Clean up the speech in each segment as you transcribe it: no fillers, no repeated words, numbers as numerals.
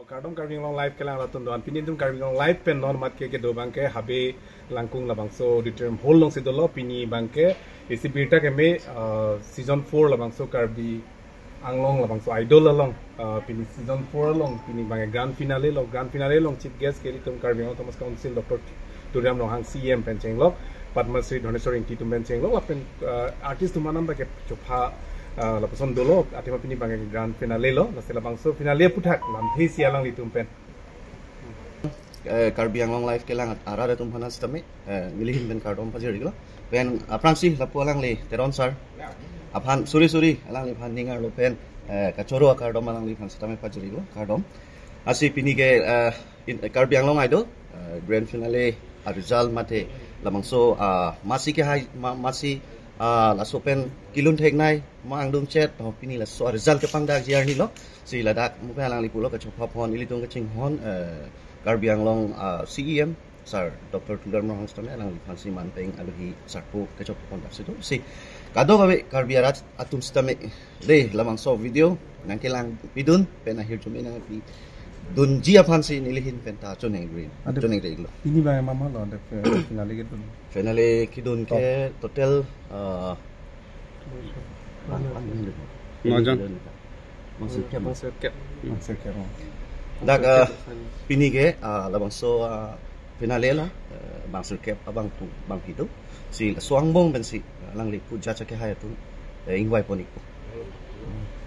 Kardom KARBI ANGLONG live kelang latun doan pini tum KARBI ANGLOng live pen non mat ke do bangke habe langkung labang so determ whole long sidolo pini bangke isi birta ke me season 4 labang so KARBI ANGLOng labang so idol long pini season 4 long pini bangke grand finale long chief guest ke tum KARBI ANGLOng Thomas Council Dr. Turiam long hang CM pen chenglok Padma Sri Dhaneshwar Inti tum pen chenglok lapen artist tumanam ba ke chopha lapason dolo atima pini bangke grand finale lo nasela bangso finale puthak lam thi sialang litum pen KARBI ANGLOng live kelang arada tum hanas tame milihin ben kardom pajeri lo pen aprangsi lapualang le teron sar aphan suri alang le phan ningar lo pen kachoro kardom alang le phan stame pajeri lo kardom asi pini ke KARBI ANGLOng idol grand finale result mate lamangso masi ke hai masi la sopen kilun thek nai ma angdum chat pini la so result ke pangdak jiar ni lo si ladak mu ka lang li pulo ka chopha phon ilitung ka ching hon KARBI ANGLOng CEM sir Dr. Turiam long hang lang li phansi man peng aluhi sarpo ka chopha phon dak situ si kado babe KARBI arat atum stame le lamangso video nang kelang pidun pen ahir chumina pi dun jia phansi nilihin penta choneng green choneng reglo ini bang mama lo de finale ke dun finale kidun ke total maksud ke dak pini ke labang so finale la maksud ke abang tu bang pitu si suang bong ben si lang li puja cha ke hayatu ingwai ponik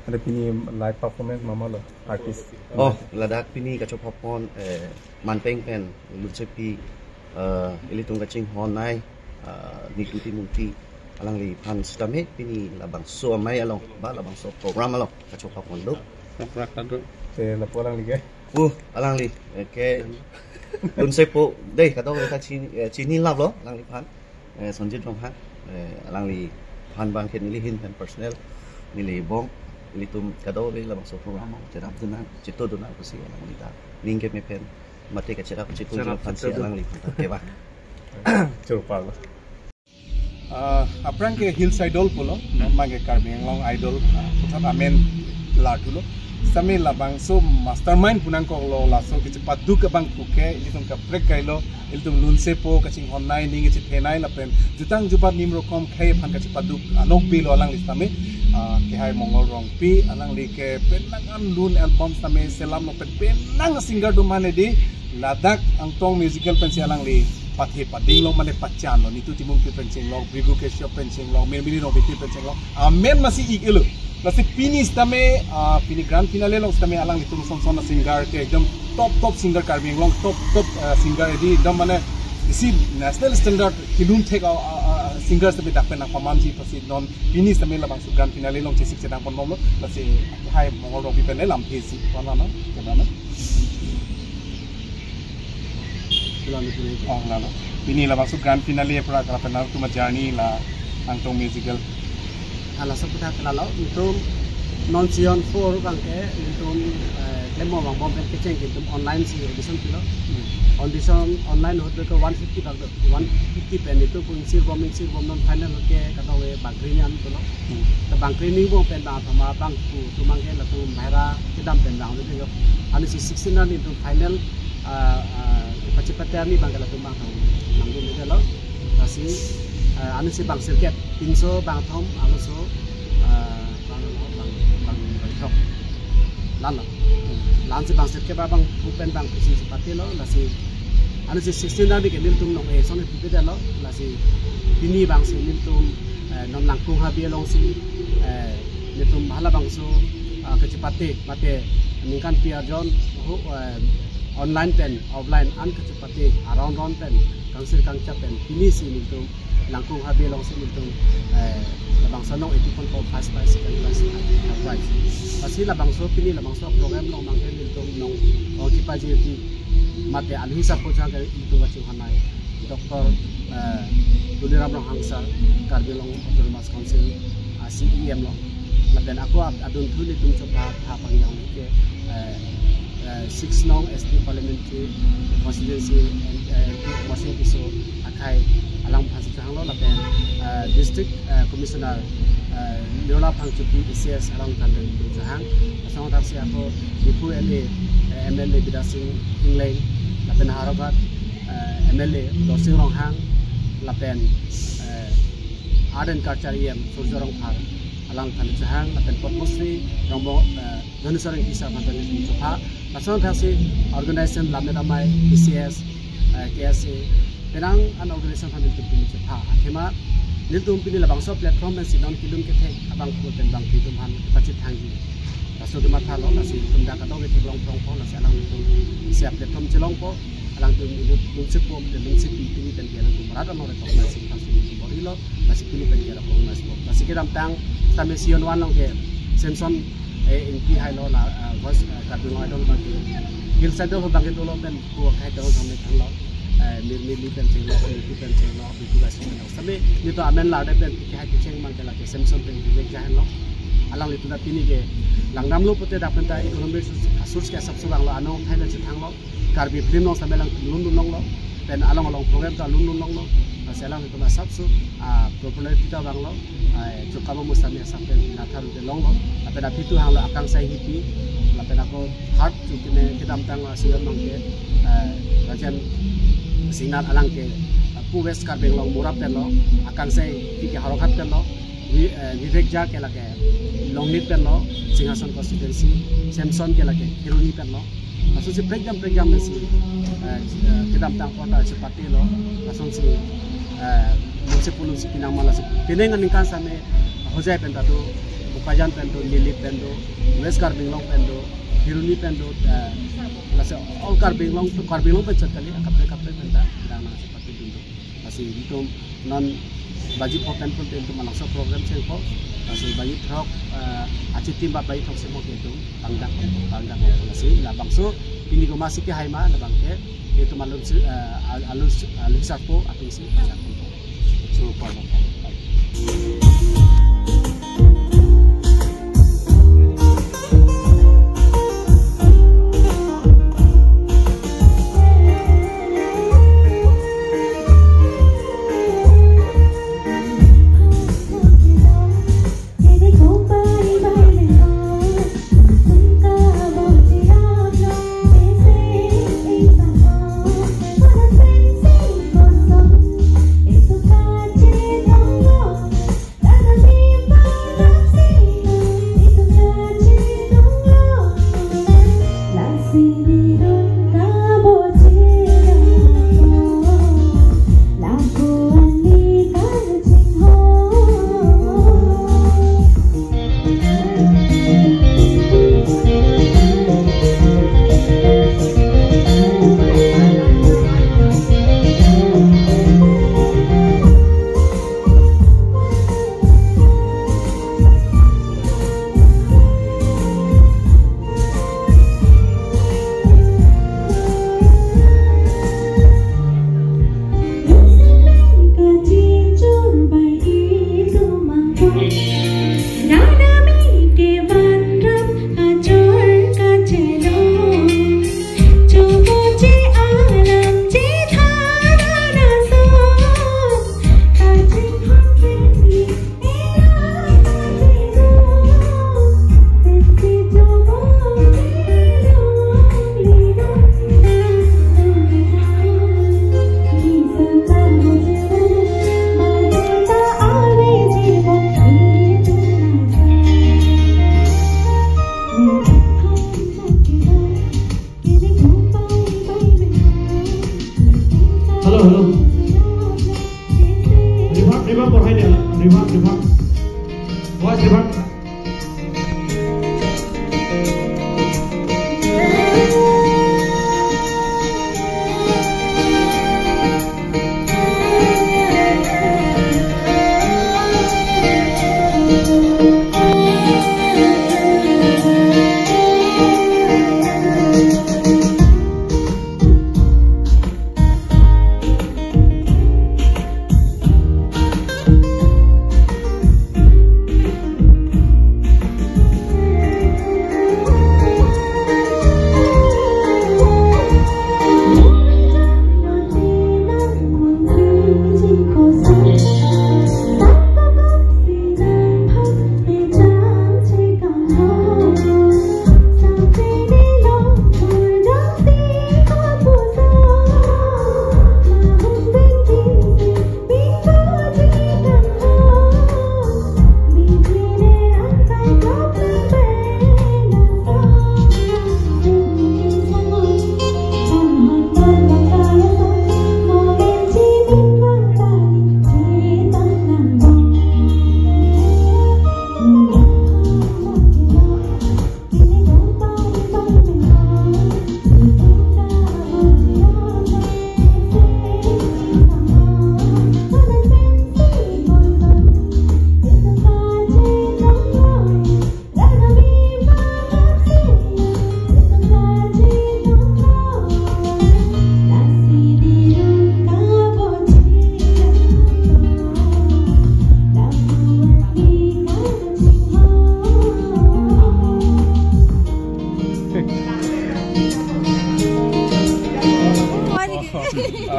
ada pini live performance mama lo artist ladak pini ka chopha pon manpeng pen luchepi ilitung ka ching hon nai nituti munti alang li phan stame pini labang so mai along ba labang so program along ka chopha pon do te lapualang lige alang li ke dun sepo dei ka do ka chini lab lo alang li phan sonjit rong han alang li phan bang ken li hin pen personnel ni bong litum kado be labang so program cerap duna cito duna kusi alang li ta lingke me pen mate ka cerap cito duna phan si alang li ke ba coba lo aprang ke hills idol polo nama ke KARBI ANGLOng idol putat amen ladulo sami labang so mastermind punang ko lo laso ke cepat du ke bang puke itum ka prek kailo itum lunse po ka ching honai ningi che thenai la pen jutang jupat nimro kom khai phan ka cepat du anok pi lo alang listame ke hai mongol rong pi alang li ke penangan lun album same selam no penang singer du mane di ladak angtong musical pensi alang li pathe pading lo mane pachan lo nitu timung pi pencing lo brigu ke shop pencing lo meni no biti pencing lo amen masih ikelo lasi pini stame pini grand finale lo stame alang litum son singer ke ekdam top singer KARBI ANGLOng top singer edi ekdam mane isi national standard kilum theka singer stame dakpe na pamanji pasi non pini stame labang su grand finale long chesik sedang pon lo lasi hai mongol ro pi pen lam thesi pana na ini lah masuk grand finale pura kala penar tu majani la angtong musical ala seputar kalau itu non sion for bangke itu lemo bang bom keceng itu online sih audition kilo audition online hote ke 150 bang 150 pen itu pun sir bom non final ke kata we bangkrini an tu lo ke bangkrini bom pen bang sama bang tu mangke la tu mera kedam pen bang itu yo anu si 16 an itu final cepat-cepat ni bang kalau tumbang tahu nanggung itu lo masih anu si bang sirket pinso bang tom anu so bang thok lan si bang sirket bang bupen bang kusi sepati lo masih anu si 16 nanti ke niltum nong sono itu dah lo masih ini bang si niltum non langkung habi long si niltum hala bang so kecepati mate ningkan piar John online pen offline an kecepati around pen kangsir kangca pen ini sih itu langkung habi long sih itu labang sanong itu pun kau fast second class price pasti labang so pini labang so program long mangke itu nong kita jadi mate alhisap ko jang itu wacing hanai Dr. Turiam long hangsa KARBI ANGLOng Thomas Council CEM long lapen aku adun thuli tum coba thapang yang ke 6 nong SD parliamentary constituency and masing iso akai alang phansi chang lo lapen district commissioner Nyola phangchupi ICS alang kan du chang asang tak sia ko dipu ele MLA Bidasing Ingleng lapen harokat MLA Dosing Ronghang lapen Arden Karchariem Surjorong Par alang than chahang lapen Potmosri Rombo Dhanusoreng Isa Bantani Chopha Pason Thasi organization Lamedamai PCS KSA penang an organization than Pin Chopha Athema Niltum Pini Labangso platform and Sidon Kilum Kete Abang Putan Bang Kitum Han Pachit Hangi Rasul de Matalo nasi tunda katong ke long prong po nasi alang itu siap platform celong po alang tu muncul po dan muncul itu dan dia langsung berada mau rekod nasi nasi borilo nasi kini dan dia rekod nasi po nasi kita tang kami sion wan long ke Samson inti hai lo na voice KARBI ANGLONG IDOL bang gil sado ho bang itu lo dan buat hai tahu sampai kan lo mili pen ceng lo itu guys sampai itu amen lah ada pen hai ceng mang ke Samson pen juga jahan lo alang itu na pini ke langnam lo pote da penta economic source ke sab surang lo anong thaina chithang lo KARBI film no samelang lundun nong lo pen along program ta lundun nong lo selang itu na sab su popularity ta bang lo chukama musami sapen na tharu de long lo apena pitu hang lo akang sai hipi lapena ko heart chukine kidam tang singal mang ke rajan signal alang ke pu west KARBI ANGLONG murap pen lo akang sai tike harokat pen lo Vivek ja ke lage Longnit pen lo Singhasan constituency Samson ke lage Kiruni pen lo maksud si program si kita tang kota sepati lo maksud si municipal si pinang malas pinengan ningkan same hojai pen tadu bukajan pen do lili pen do west KARBI ANGLONG pen do Kiruni pen do lase all KARBI ANGLONG pen chakali kapre pen ta dana sepati dulu masih itu non bagi open pun itu malangsa program sengko masih bagi truk aci timba bagi truk semua itu tangdak masih labang so ini ko masih ke haima labang ke itu malum alus sapo ating si so parlo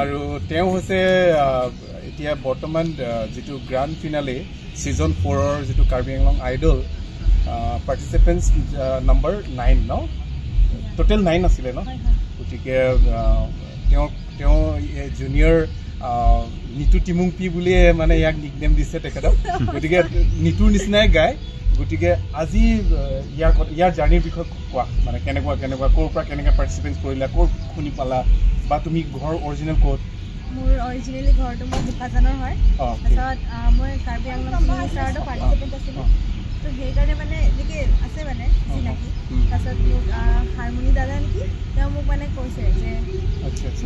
আৰু তেওঁ হৈছে এতিয়া বৰ্তমান যেটো grand finale সিজন 4 ৰ যেটো Karbi Anglong idol পাৰ্টিসিপেন্টস number 9 ন total 9 আছিল ন গতিকে তেওঁ জুনিয়ৰ নিতু টিমুংপি বুলিয়ে মানে ইয়াক নিকনেম দিছে তেখেতক গতিকে নিতুৰ নিচিনাই গায় গতিকে আজি ইয়াৰ জাৰ্নিৰ বিষয়ে কোৱা মানে কেনেকুৱা কোৰ পৰা কেনেকৈ পাৰ্টিসিপেন্টস কৰিলা কোৰ শুনি পালা বা তুমি ঘৰ অৰিজিনেল কোড মোৰ অৰিজিনেলি ঘৰটো মই বোকাজানৰ হয় তাৰপিছত মই কাৰ্বি আংলং মিনিষ্টাৰতো পাৰ্টিচিপেণ্ট আছিলোঁ তো সেইকাৰণে মানে এনেকৈ আছে মানে চিনাকি তাৰপিছত মোক হাৰমনি দাদা নেকি তেওঁ মোক মানে কৈছে যে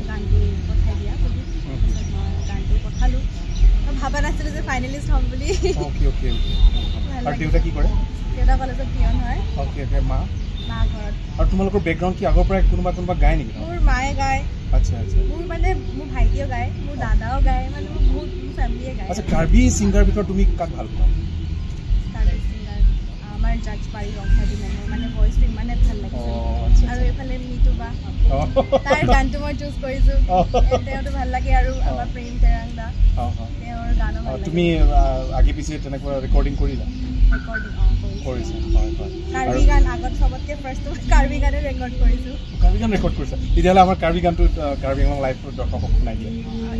গানটো পঠাই দিয়া বুলি তাৰপিছত মই গানটো পঠালোঁ মই ভবা নাছিলোঁ যে ফাইনেলিষ্ট হ'ম বুলি আৰু দেউতা কি কৰে দেউতা কলেজত পিয়ন হয় মা ঘৰত আৰু তোমালোকৰ বেকগ্ৰাউণ্ড কি আগৰ পৰাই কোনোবা গায় নেকি মোৰ মায়ে গায় আচ্ছা মোৰ মানে মোৰ ভাইটিও গায় মোৰ দাদাও গায় মানে মোৰ বহুত ফেমিলিয়ে গায় আচ্ছা কাৰ্বি সিংগাৰ ভিতৰত তুমি কাক ভাল পোৱা কাৰ্বি সিংগাৰ আমাৰ জাজ পাৰি ৰংখাদি মেমৰ মানে ভইচটো ইমানে ভাল লাগিছে আৰু এইফালে মিতু বা তাৰ গানটো মই চুজ কৰিছোঁ তেওঁতো ভাল লাগে আৰু আমাৰ প্ৰেম তেৰাং দা তেওঁৰ গানো ভাল লাগে তুমি আগে পিছে তেনেকুৱা ৰেকৰ্ডিং কৰিলা কৰিছা কাৰ্বি গান আগত সবতকৈ ফাৰ্ষ্ট কাৰ্বি গানে ৰেকৰ্ড কৰিছোঁ কাৰ্বি গান ৰেকৰ্ড কৰিছা তেতিয়াহ'লে আমাৰ কাৰ্বি গানটো কাৰ্বি আংলং লাইভ দৰ্শকক শুনাই দিয়া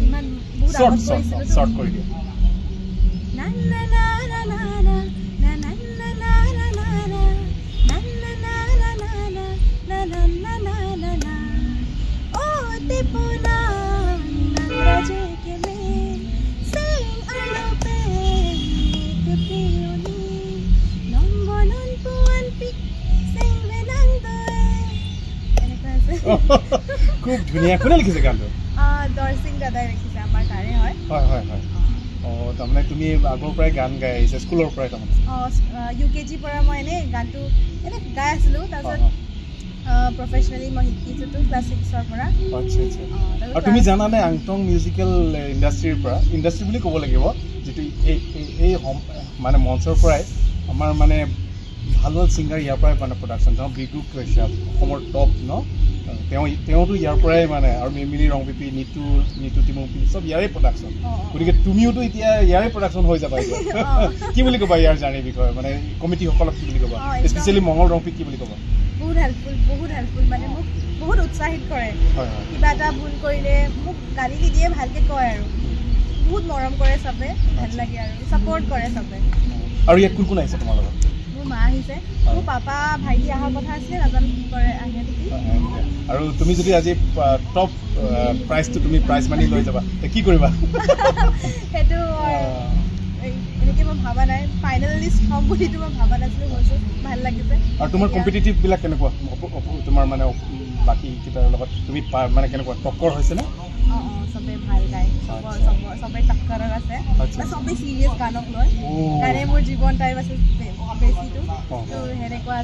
ইমান বহুত আগত কৰিছিলোঁ শৰ্ট কৰি দিয়া না না না না না না না না না না না না না খুব ধুনীয়া কোনে লিখিছে গানটো দৰ্শিং দাদাই লিখিছে আমাৰ তাৰে হয় তাৰমানে তুমি আগৰ পৰাই গান গাই আহিছা স্কুলৰ পৰাই তাৰমানে UKG পৰা মই এনে গানটো এনে গাই আছিলোঁ তাৰপিছত প্ৰফেচনেলি মই শিকিছোঁতো ক্লাছ 6ৰ পৰা আচ্ছা আৰু তুমি জানানে আংটং মিউজিকেল ইণ্ডাষ্ট্ৰিৰ পৰা ইণ্ডাষ্ট্ৰি বুলি ক'ব লাগিব যিটো এই মানে মঞ্চৰ পৰাই আমাৰ মানে ভাল ছিংগাৰ ইয়াৰ পৰাই মানে প্ৰডাকশ্যন তেওঁ বিগু কৈছা অসমৰ টপ ন তেওঁতো ইয়াৰ পৰাই মানে আৰু মিমিলি ৰংপিপি নিতু টিমুপি চব ইয়াৰে প্ৰডাকশ্যন গতিকে তুমিওতো এতিয়া ইয়াৰে প্ৰডাকশ্যন হৈ যাবা কি বুলি ক'বা ইয়াৰ জাৰ্নিৰ বিষয়ে মানে কমিটিসকলক কি বুলি ক'বা স্পেচিয়েলি মংগল ৰংপিক কি বুলি ক'বা বহুত হেল্পফুল মানে মোক বহুত উৎসাহিত কৰে কিবা এটা ভুল কৰিলে মোক গালি নিদিয়ে ভালকৈ কয় আৰু বহুত মৰম কৰে চবে ভাল লাগে আৰু ছাপৰ্ট কৰে চবে আৰু ইয়াত কোন আহিছে তোমাৰ লগত মোৰ মা আহিছে মোৰ পাপা ভাইটি অহাৰ কথা আছিলে নাজানো কি কৰে আহে নেকি আৰু তুমি যদি আজি টপ প্ৰাইজটো তুমি প্ৰাইজ মানি লৈ যাবা কি কৰিবা সেইটো এনেকৈ মই ভাবা নাই ফাইনেলিষ্ট হ'ম বুলিতো মই ভাবা নাছিলোঁ হৈছোঁ ভাল লাগিছে আৰু তোমাৰ কম্পিটিটিভবিলাক কেনেকুৱা তোমাৰ মানে বাকী কেইটাৰ লগত তুমি মানে কেনেকুৱা টক্কৰ হৈছেনে চবেই ভাল গায় চবেই টক্কৰত আছে চবেই চিৰিয়াছ গানক লৈ গানে মোৰ জীৱন টাইপ আছে বেছিটো তো সেনেকুৱা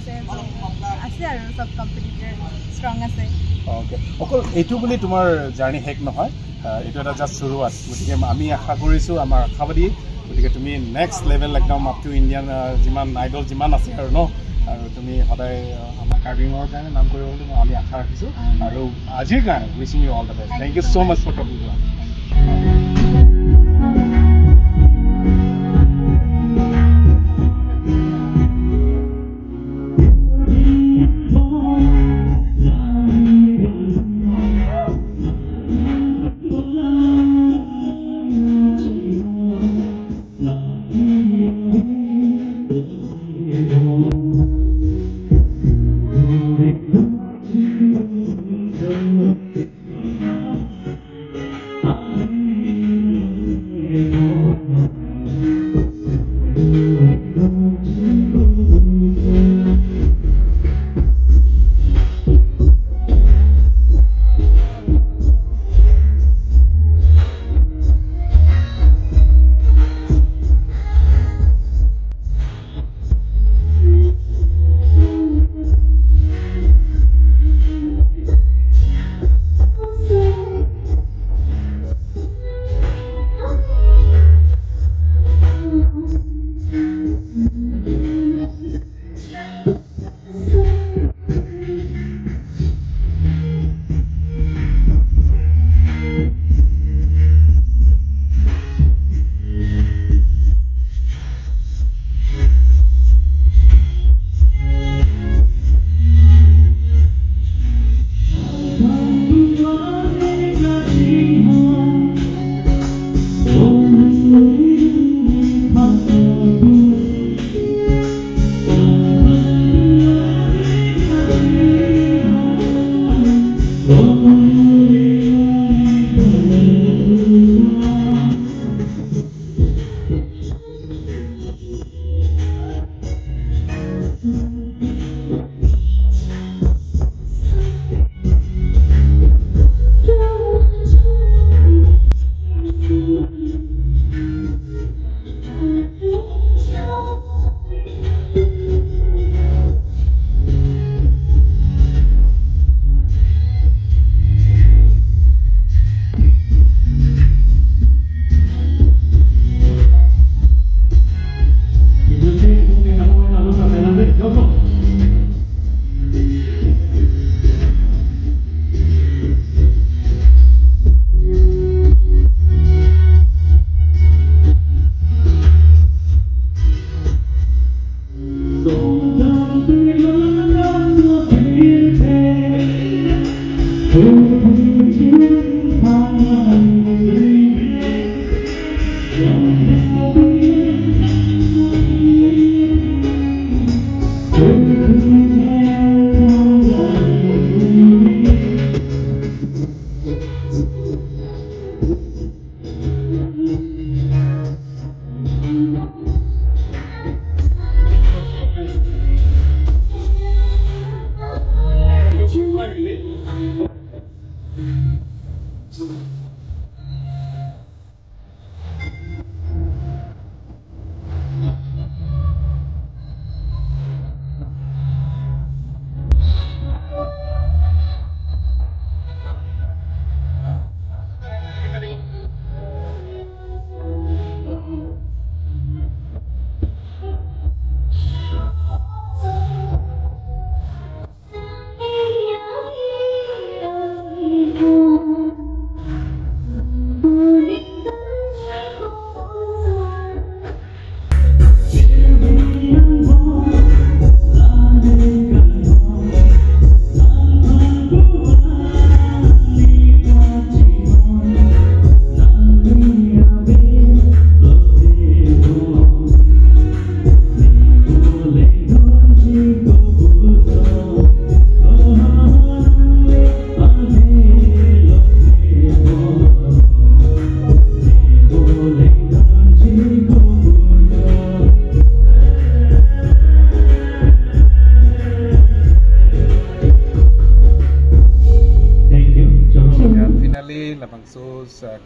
আছে আৰু চব কম্পিটিটৰ ষ্ট্ৰং আছে অকল এইটো বুলি তোমাৰ জাৰ্নি শেষ নহয় এইটো এটা জাষ্ট শুৰুৱাত গতিকে আমি আশা কৰিছোঁ আমাৰ আশাবাদী গতিকে তুমি নেক্সট লেভেল একদম আপ টু ইণ্ডিয়ান যিমান আইডল যিমান আছে আৰু ন আৰু তুমি সদায় আমাৰ কাৰ্বিঙৰ কাৰণে নাম কৰিব বুলি আমি আশা ৰাখিছোঁ আৰু আজিৰ কাৰণে wishing you all the best thank you so' much for talking to us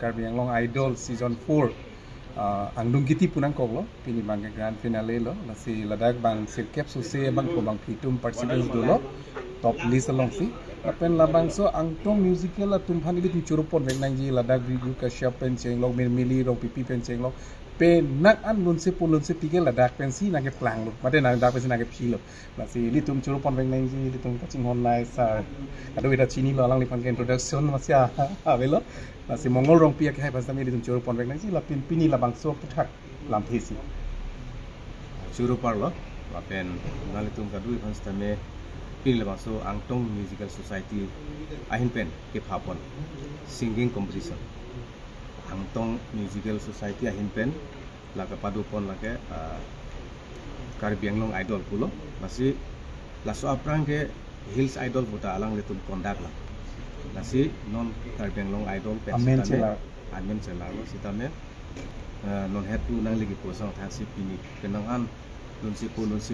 KARBI ANGLONG IDOL Season 4 Angdung kiti punang koglo pini bang grand finale lo nasi ladak bang sirkep susi bang ko bang pitum participants dolo top list along si apen labang so angtong musical la tumhan ini tum curupon bang nangji ladak review ka shop pen cheng lo mili ro pipi pen cheng lo pe nak an lun se pike ladak pen si nage plang lo mate nang dak pen si nage pilo nasi li tum curupon bang nangji li tum kaching online sa ado ita chini lo alang li pan introduction masya avelo nasi mongol rong pia ke hai pasam ni tum curupon bang nangji la pin pini labang so puthak lam thesi curupar lo lapen nali tum kadui konstame pin labang so angtong musical society ahin pen ke phapon singing competition angtong musical society ahin pen laga padupon lage KARBI ANGLONG IDOL pulo nasi laso aprang ke hills idol buta alang letum kondak la nasi non KARBI ANGLONG IDOL pen amen celar lo sitame non hetu nang lagi posong thasi pini kenangan nun si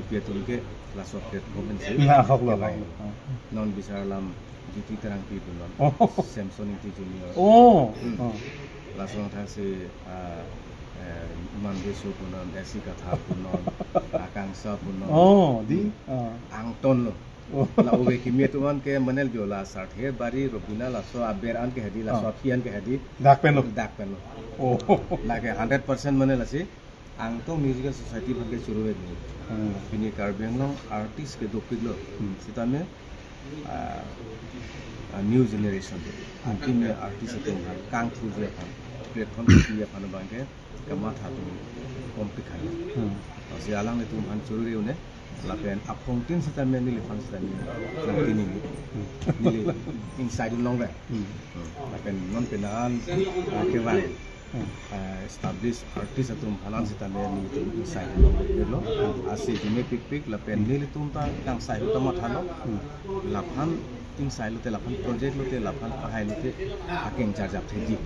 piatun ke laso pet komen se non bisa lam GT terang pi non Samsung itu junior langsung thasi mandeso punon esi katha punon akangsa punon di angton lo la oge kimia tuan ke manel biola sart he bari robina laso aberan ke hadi laso pian ke hadi dak pen lo lage 100% manel asi angtong musical society bhage churu he pini KARBI ANGLONG artist ke dopig lo sitame new generation antime artist atong kang thu je pan platform ki pan bangke kama tha tu kompik khai asi alang itu han churu re une lapen apong tin sitame ni lifan sitame nangtini ni inside long le lapen non penan ke vai establish artist atum halan sitame ni inside lo asi jine pik lapen ni litum ta kang sai utama thalo lapan ting sai lo te lapan project lo te lapan pahai lo te aking charge up thegi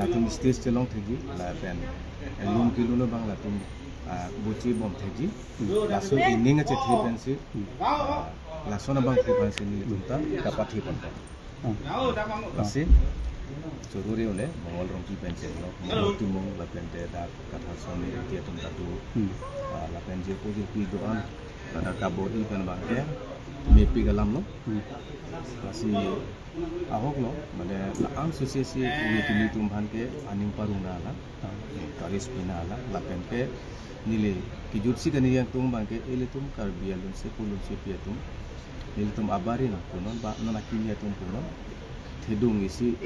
latum stage chelong thegi lapen lum kilo no bang latum buci bom thegi laso ining che thepen si laso na bang thepen si ni litum ta kapathi pon asi chorure ole mongol rong ki pencil lo timung lapen te da katha sone ti tum tatu lapen je ko je pi doan ada kabodi pen bangke mepi galam lo masih ahok lo mane laang susi ni pili tumhan ke aning paruna la karis pina la lapen ke nile kijut si kani yang tum bangke ele tum KARBI alun se pulun se pietum nile tum abari na punon ba nona kimia tum punon thedung isi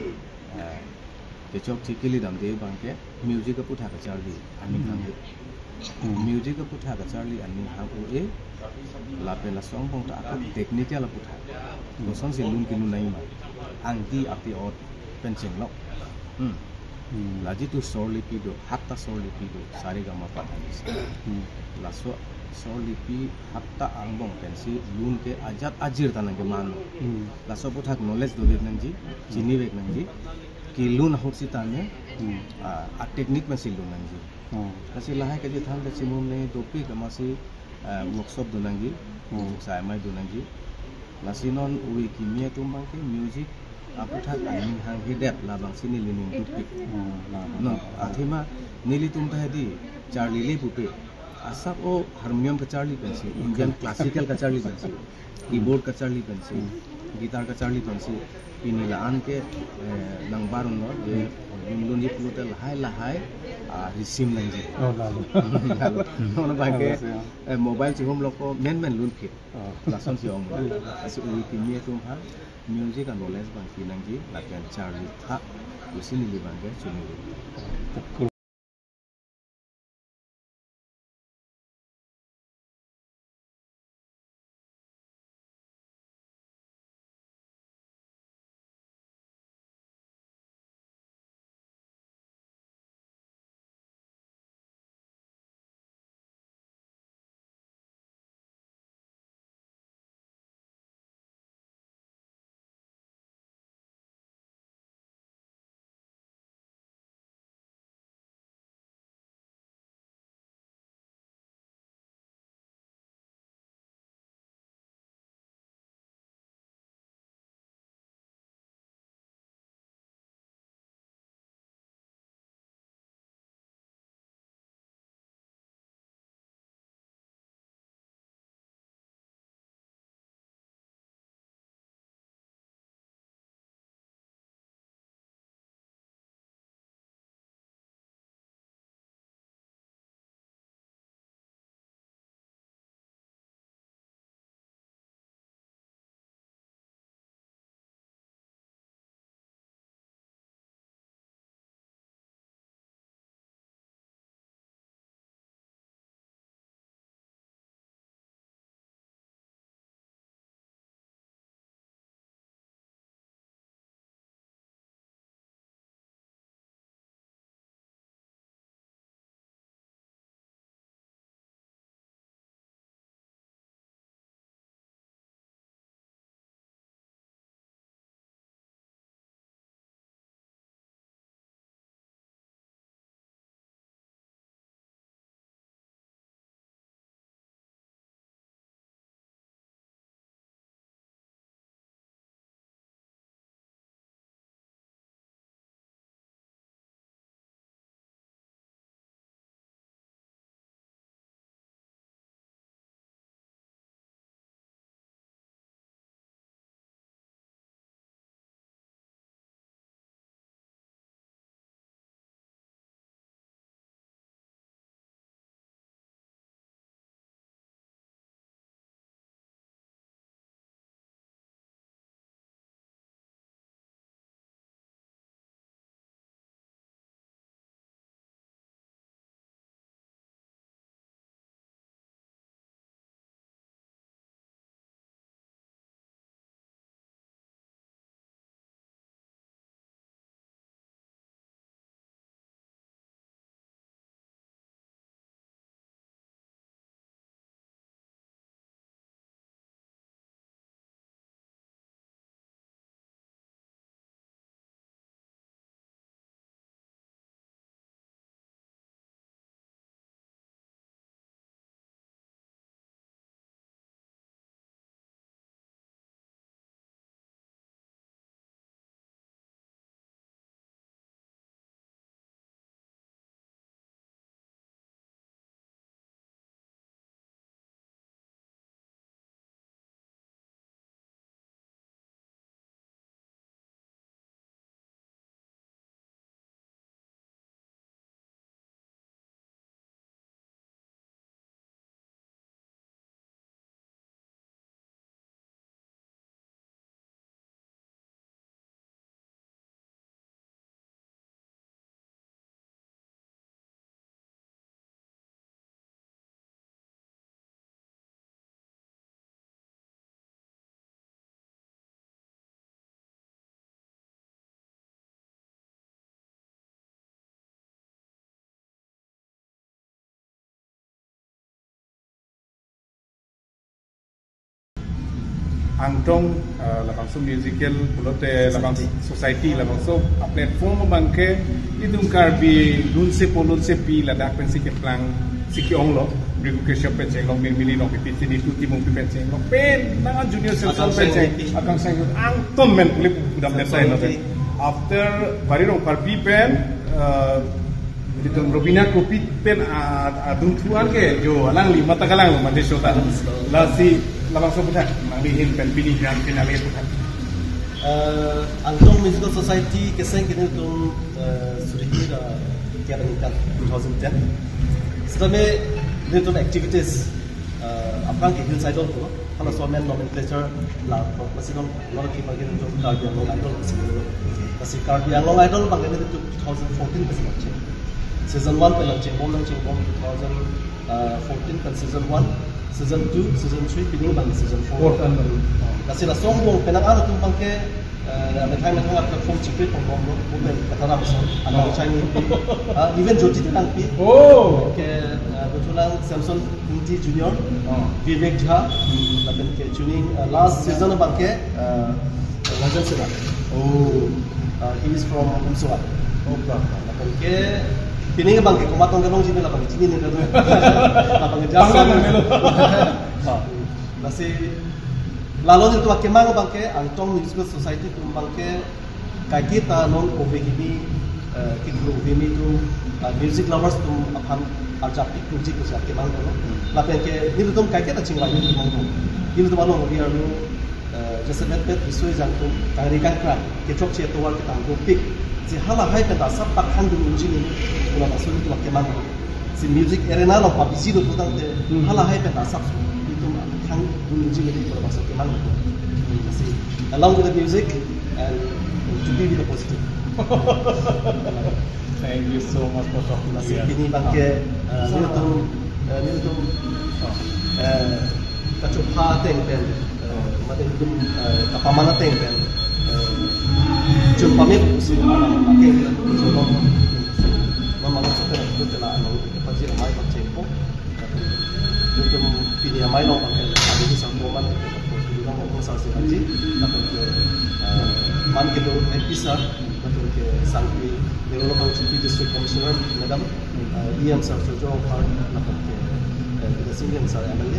kechok chikili dam de bangke music ka putha ka charli aning hang music ka putha ka charli ani hang o e la pe la song pong ta ka technical la putha ko song si lun ki nu nai ma ang di api ot pen cheng lo laji tu sorli pido hatta sorli pido sari ga ma pa la so sorli pi hatta angbong pensi lun ke ajat ajir tanang ke mano la so putha knowledge do nang ji chini vek nang ji ki lun hot si tane a technique ma si lun nang ji kasi lahai ka ji thang ka chimum ne dopi ka ma si workshop do nang ji sai mai do nang ji la sinon wi kimia tumbang ke music aku thak ani hang hidep la bang sini lining dopi no athima nili tum ta di charli le pupe asap o harmonium ka charli pensi indian classical ka charli pensi keyboard ka charli pensi gitar ka charli pensi pinilaan ke nang baron no je bimlun ni plutel lahai risim nang ji no ba ke mobile si hom loko men lun khit lason si ong asi ui kimia tum ha music and knowledge bang kinang ji la kan charli tha usini li bang ke chuni angtong labang so musical pulote labang society labang so platform bangke idung karbi lunse polunse pi ladak pensi ke plang siki onglo brigu ke shop pensi long mili long pipi sini tu timung pipi pensi long pen nangan junior sensor pensi akang sang angtom men kulip udam desain no after bari rong karbi pen ditong Robina kopi pen adung tuan ke jo alang lima tagalang lo mande shota lasi labang so punya manglihin pen pini grand finale punya Angklong Musical Society keseng kini tung suri da kiaran 2010 setelah itu activities apa yang kita idol tu kalau soalnya nomenclature lah masih non kita bagian untuk KARBI ANGLONG IDOL masih KARBI ANGLONG IDOL bagian itu 2014 masih macam season 1 pelang cembom 2014 kan season 1 season 2 season 3 pilih bang season 4 kasi la sombong penang ano tumpang ke may time na nga platform chipit pang bombo bukan katara ko ano Chinese even Joji lang pi ke betulan Samson Kunti Junior Vivek Jha laban ke tuning last season bang ke legend sila he is from Umsuat laban ke pining bang ke kumatong ganong sini laban sini ni ganong laban ke jasa kasi lalo dito akemang bangke Angklong Musical Society tu bangke kita non obegini kiklu bimi tu music lovers tu akan ajak kunci tu siapa kemang tu lapen ke ni tu kita cingla ni mong tu ni tu malong biar lu jasa net isu yang tu tarikan kra ke chok che tu wal kita tu pick si hala hai peta sab pakhan du unji ni pula masuk tu kemang si music arena lo pabisi tu tang te hala hai peta sab kan unji ni pula masuk kemang si along with the music and to be with the positive. Thank you so much for talking to us. Ini bangke ni tu kacupa tengpen maten tu kapamana tengpen jumpa mi si makin jumpa mama sekarang tu telah anu pasti ramai macam itu untuk pilih ramai orang pakai ada di sana mana kita orang sasi haji tapi man kita episar betul ke sangki development chief district commissioner madam DM sir Jojo Park nampak ke kita sini saya ambil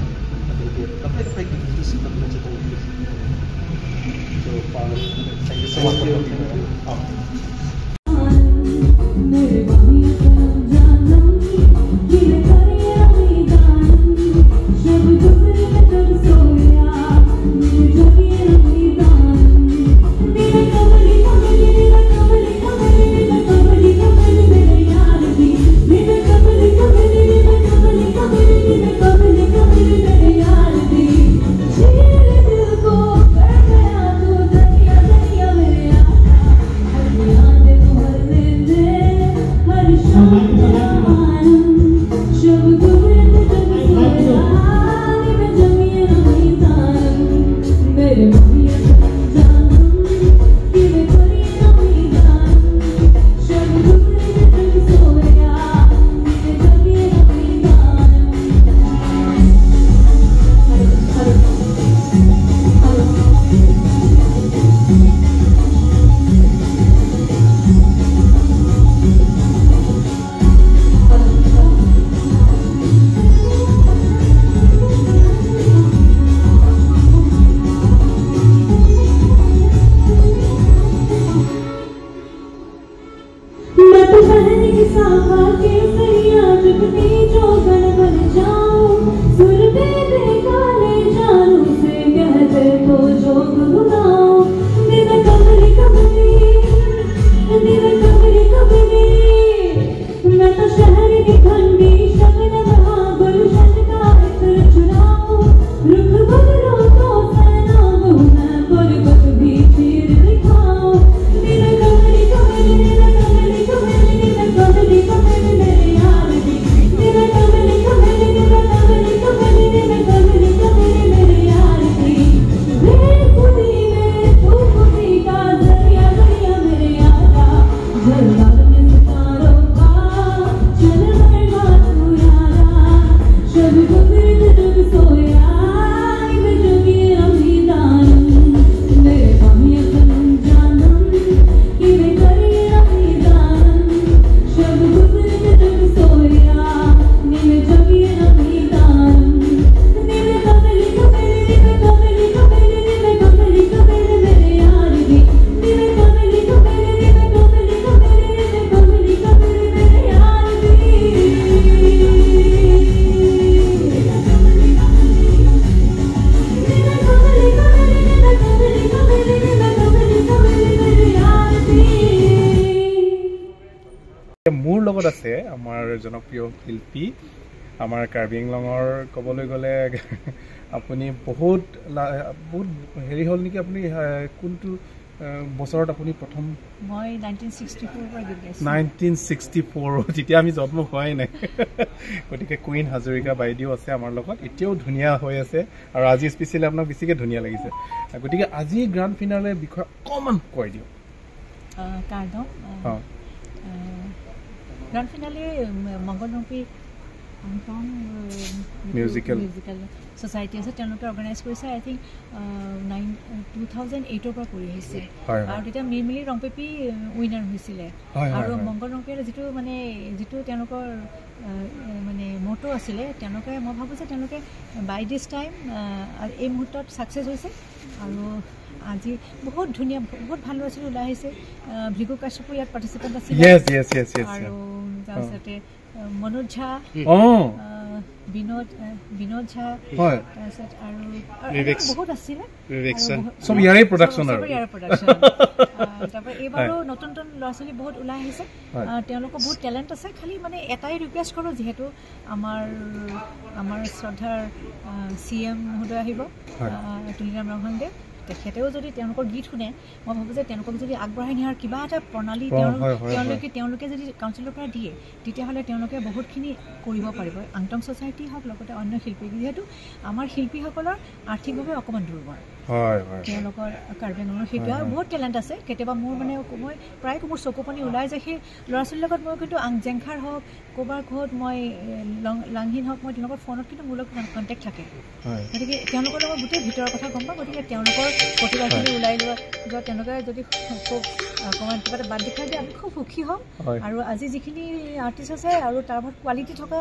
tapi ke kapek itu sih tapi macam itu so thank you so much for Thank you. মোৰ লগত আছে আমাৰ জনপ্ৰিয় শিল্পী আমাৰ কাৰ্বি আংলঙৰ ক'বলৈ গ'লে আপুনি বহুত হেৰি হ'ল নেকি আপুনি কোনটো বছৰত আপুনি প্ৰথম মই 1964 তেতিয়া আমি জন্ম হোৱাই নাই গতিকে কুইন হাজৰিকা বাইদেউ আছে আমাৰ লগত এতিয়াও ধুনীয়া হৈ আছে আৰু আজি স্পেচিয়েলি আপোনাক বেছিকৈ ধুনীয়া লাগিছে গতিকে আজি গ্ৰাণ্ড ফিনালে বিষয়ে অকণমান কৈ দিয়ক গ্ৰাণ্ড ফিনালে মংগলৰম্পী মিউজিকেল ছ'চাইটি আছে তেওঁলোকে অৰ্গেনাইজ কৰিছে আই থিংক 2008 পৰা কৰি আহিছে আৰু তেতিয়া মিৰমিলি ৰংপেপি উইনাৰ হৈছিলে আৰু মংগল ৰংপেৰ যিটো তেওঁলোকৰ মানে মটো আছিলে তেওঁলোকে মই ভাবোঁ যে তেওঁলোকে বাই দিছ টাইম এই মুহূৰ্তত ছাকচেছ হৈছে আৰু আজি বহুত ধুনীয়া বহুত ভাল ল'ৰা ছোৱালী ওলাই আহিছে ভিগু কাশ্যপো ইয়াত পাৰ্টিচিপেণ্ট আছিলে আৰু তাৰপিছতে মনোজ ঝা বিনোদ ঝা তাৰপিছত আৰু বহুত আছিলে চব ইয়াৰে প্ৰডাকশ্যন তাৰপৰা এইবাৰো নতুন নতুন ল'ৰা ছোৱালী বহুত ওলাই আহিছে তেওঁলোকৰ বহুত টেলেণ্ট আছে খালি মানে এটাই ৰিকুৱেষ্ট কৰোঁ যিহেতু আমাৰ শ্ৰদ্ধাৰ CM মহোদয় আহিব তুলিৰাম ৰহনদেৱ তেখেতেও যদি তেওঁলোকৰ গীত শুনে মই ভাবোঁ যে তেওঁলোকক যদি আগবঢ়াই নিয়াৰ কিবা এটা প্ৰণালী তেওঁলোকে যদি কাউন্সিলৰ পৰা দিয়ে তেতিয়াহ'লে তেওঁলোকে বহুতখিনি কৰিব পাৰিব আংটং ছ'চাইটি হওক লগতে অন্য শিল্পী যিহেতু আমাৰ শিল্পীসকলৰ আৰ্থিকভাৱে অকণমান দুৰ্বল তেওঁলোকৰ কাৰ্বি আংলঙৰ সেইটো আৰু বহুত টেলেণ্ট আছে কেতিয়াবা মোৰ মই প্ৰায় মোৰ চকুপানী ওলাই যায় সেই ল'ৰা ছোৱালীৰ লগত মই কিন্তু জেংখাৰ হওক ক'ৰবাৰ ঘৰত মই লাংহীন হওক মই তেওঁলোকৰ ফোনত কিন্তু মোৰ লগত কণ্টেক্ট থাকে গতিকে তেওঁলোকৰ লগত গোটেই ভিতৰৰ কথা গম পাওঁ গতিকে তেওঁলোকৰ প্ৰতিভাখিনি ওলাই যোৱা তেওঁলোকে যদি খুব অকণমান কিবা এটা বাদ দেখাই দিয়ে আমি খুব সুখী হ'ম আৰু আজি যিখিনি আৰ্টিষ্ট আছে আৰু তাৰ ওপৰত কোৱালিটি থকা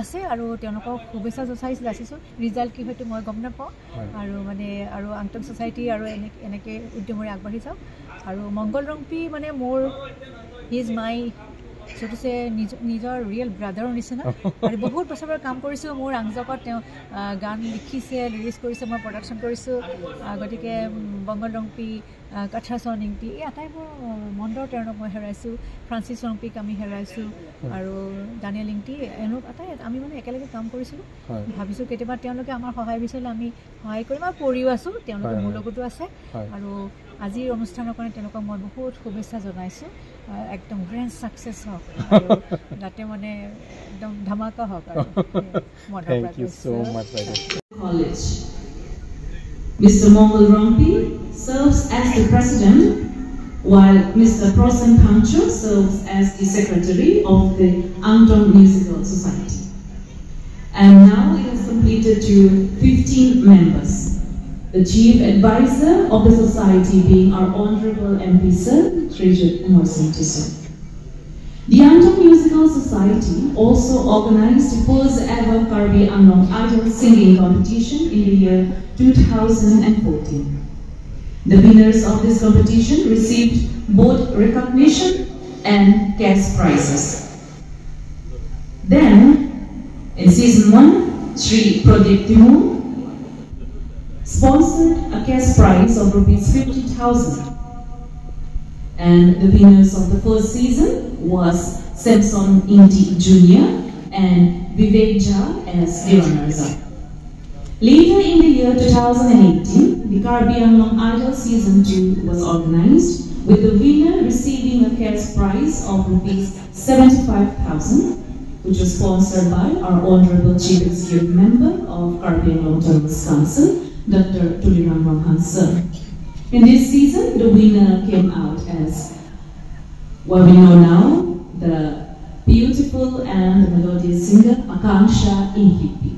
আছে আৰু তেওঁলোকক শুভেচ্ছা যাচিছোঁ ৰিজাল্ট কি হয়তো মই গম নাপাওঁ আৰু আংটং ছ'চাইটি আৰু এনেকৈ উদ্যমৰে আগবাঢ়ি যাওঁ আৰু মংগল ৰংপি মোৰ হি ইজ মাই চতুছে নিজৰ ৰিয়েল ব্ৰাদাৰৰ নিচিনা আৰু বহুত বছৰ কাম কৰিছোঁ মোৰ আংজকত তেওঁ গান লিখিছে লিৰিক্স কৰিছে মই প্ৰডাকশ্যন কৰিছোঁ গতিকে মংগল ৰংপি কাঠা চনিংটি এই আটাইবোৰ মণ্ডৰ তেওঁলোক মই হেৰাইছোঁ ফ্ৰান্সিছ ৰংপিক আমি হেৰাইছোঁ আৰু ডানিয়েল ইংটি এওঁলোক আমি একেলগে কাম কৰিছিলোঁ ভাবিছোঁ কেতিয়াবা তেওঁলোকে আমাৰ সহায় বিচাৰিলে আমি সহায় কৰিম আৰু কৰিও আছোঁ তেওঁলোকে মোৰ লগতো আছে আৰু আজিৰ অনুষ্ঠানৰ কাৰণে তেওঁলোকক মই বহুত শুভেচ্ছা জনাইছোঁ একদম গ্ৰেণ্ড ছাকচেছ হওক যাতে একদম ধামাকা হওক আৰু Mr. Mongol Rompi serves as the president, while Mr. Prosen Pancho serves as the secretary of the Angtong Musical Society. And now it has completed to 15 members. The chief advisor of the society being our Honorable MP Sir, Trijit Morsintiso. The Angtong Musical Society also organized the first ever KARBI ANGLONG IDOL singing competition in the year 2014. The winners of this competition received both recognition and cash prizes. Then, in season 1, Sri Pradeep Timu sponsored a cash prize of ₹50,000. And the winners of the first season was Samson Inti Jr. and Vivek Jha as the runners-up. Later in the year 2018, the KARBI ANGLONG IDOL Season 2 was organized, with the winner receiving a cash prize of ₹75,000, which was sponsored by our Honorable Chief Executive Member of KARBI ANGLONG Tourist Council, Dr. Tuliram Ramhan Sir. In this season, the winner came out as what we know now, the beautiful and melodious singer Akanksha Inhipi.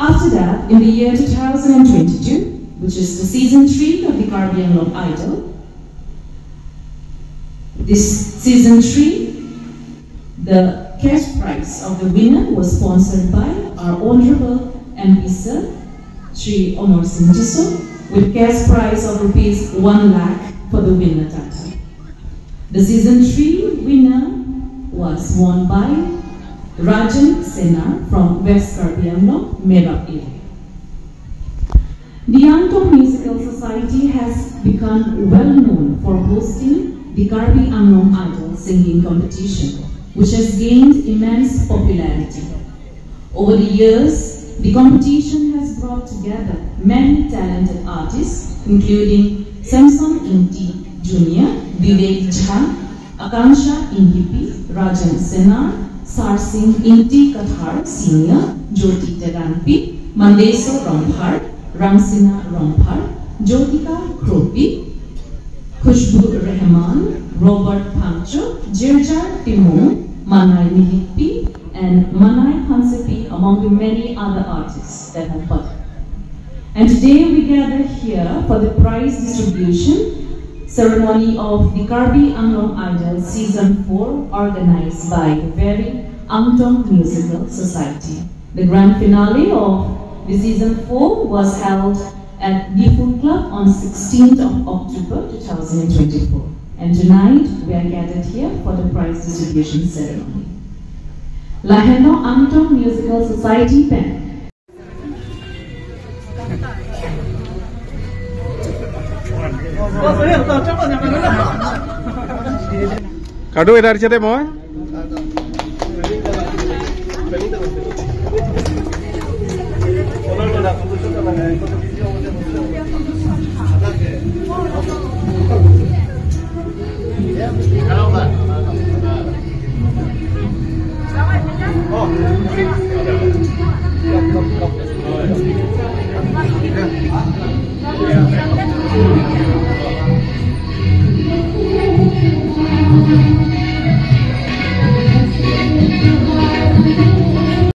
After that, in the year 2022, which is the season 3 of the KARBI ANGLONG IDOL, this season 3, the cash prize of the winner was sponsored by our Honorable MP Sir, Sri Honor Sinjiso, with cash prize of ₹1 lakh for the winner title. The season 3 winner was won by Rajan Sena from West KARBI ANGLONG, Merak area. The Angtong Musical Society has become well known for hosting the KARBI Anglong Idol singing competition, which has gained immense popularity. Over the years, the competition has brought together many talented artists, including Samson Inti Jr., Vivek Jha, Akansha Inhipi, Rajan Senar, Sarsing Inti Kathar Senior, Jyoti Teranpi, Mandeso Romphar, Ramsina Romphar, Jyotika Kropi, Khushbu Rahman, Robert Pancho, Jirja Timur, Manai Nihikpi, and Manai Hansepi, among the many other artists that have performed. And today we gather here for the prize distribution ceremony of the KARBI Anglong Idol Season 4, organized by the very Angtong Musical Society. The grand finale of the Season 4 was held at Gifun Club on 16th of October 2024. And tonight we are gathered here for the prize distribution ceremony. Laheno Angtong Musical Society Band. Kado edar chate moi.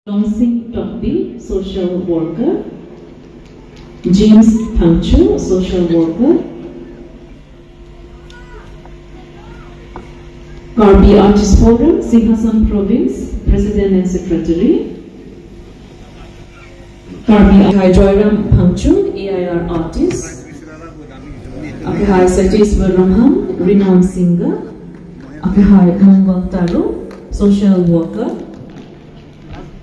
Longsing Tokbi, social worker. James Pancho, social worker. KARBI Artist Forum, Singhasan Province, President and Secretary. KARBI Joyram Pancho, AIR Artist. Akihai Satish Ramham, renowned singer. Akihai Mongol Taro, social worker.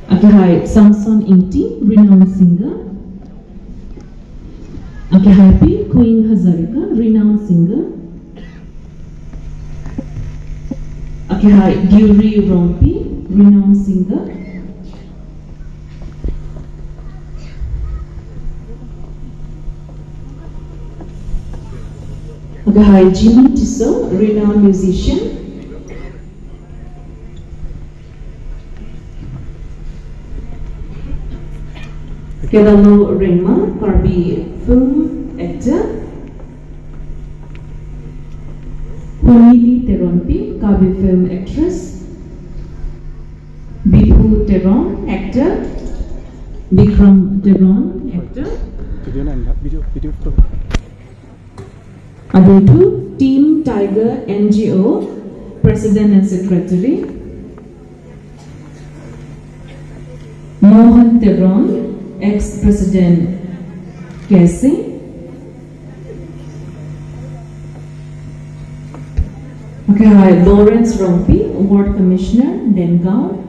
Akihai Samson Inti, renowned singer. Akihai Queen Hazarika, renowned singer. Akihai Gyuri Rompi, renowned singer. Akihai Jimmy Tiso, renowned musician. Kedalo Rema, KARBI film actor. Humili Teronpi, KARBI film actress. Bipu Teron, actor. Bikram Teron, actor. Video. Abutu, Team Tiger NGO, President and Secretary. Mohan Teron, ex-President Kesi. Okay, hi, Lawrence Rompi, Ward Commissioner, Dengao.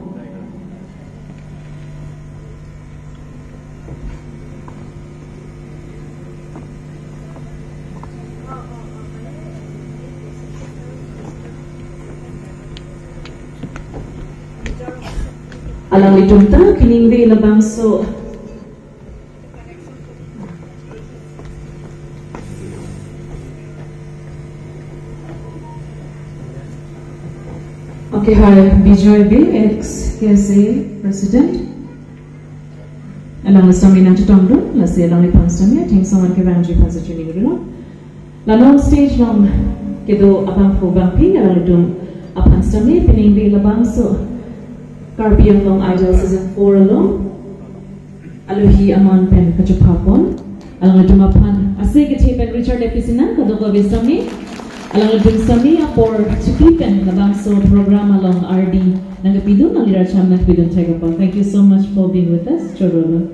Alang litunta, kiningdi labangso. Okay, hi, Bijoy B, ex-KSA President. Alang listami na chitongdo, lasi alang lipangstami, ting saman ke banji pansa chunigurilo. Lanon stage long, kedo abang bangpi, alang litung apangstami, piningdi labangso. KARBI Anglong Idol Season 4 along. Aluhi aman pen kachupapon. Alang dumapan asig pen Richard Episinan kadoko bisami. Alang sami apor chukipen labangso program along RD nagapidon alira cham nagapidon tagapon. Thank you so much for being with us. Chorolo.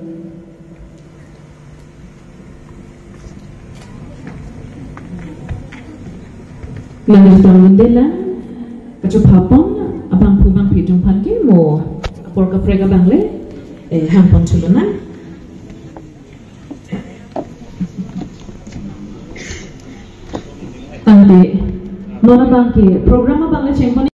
Langitang Mandela kachupapon. Abang pubang pidung panke mo apor ka frega bangle hampon tuluna tante Dona Bangke, programa Bangla Chengpon.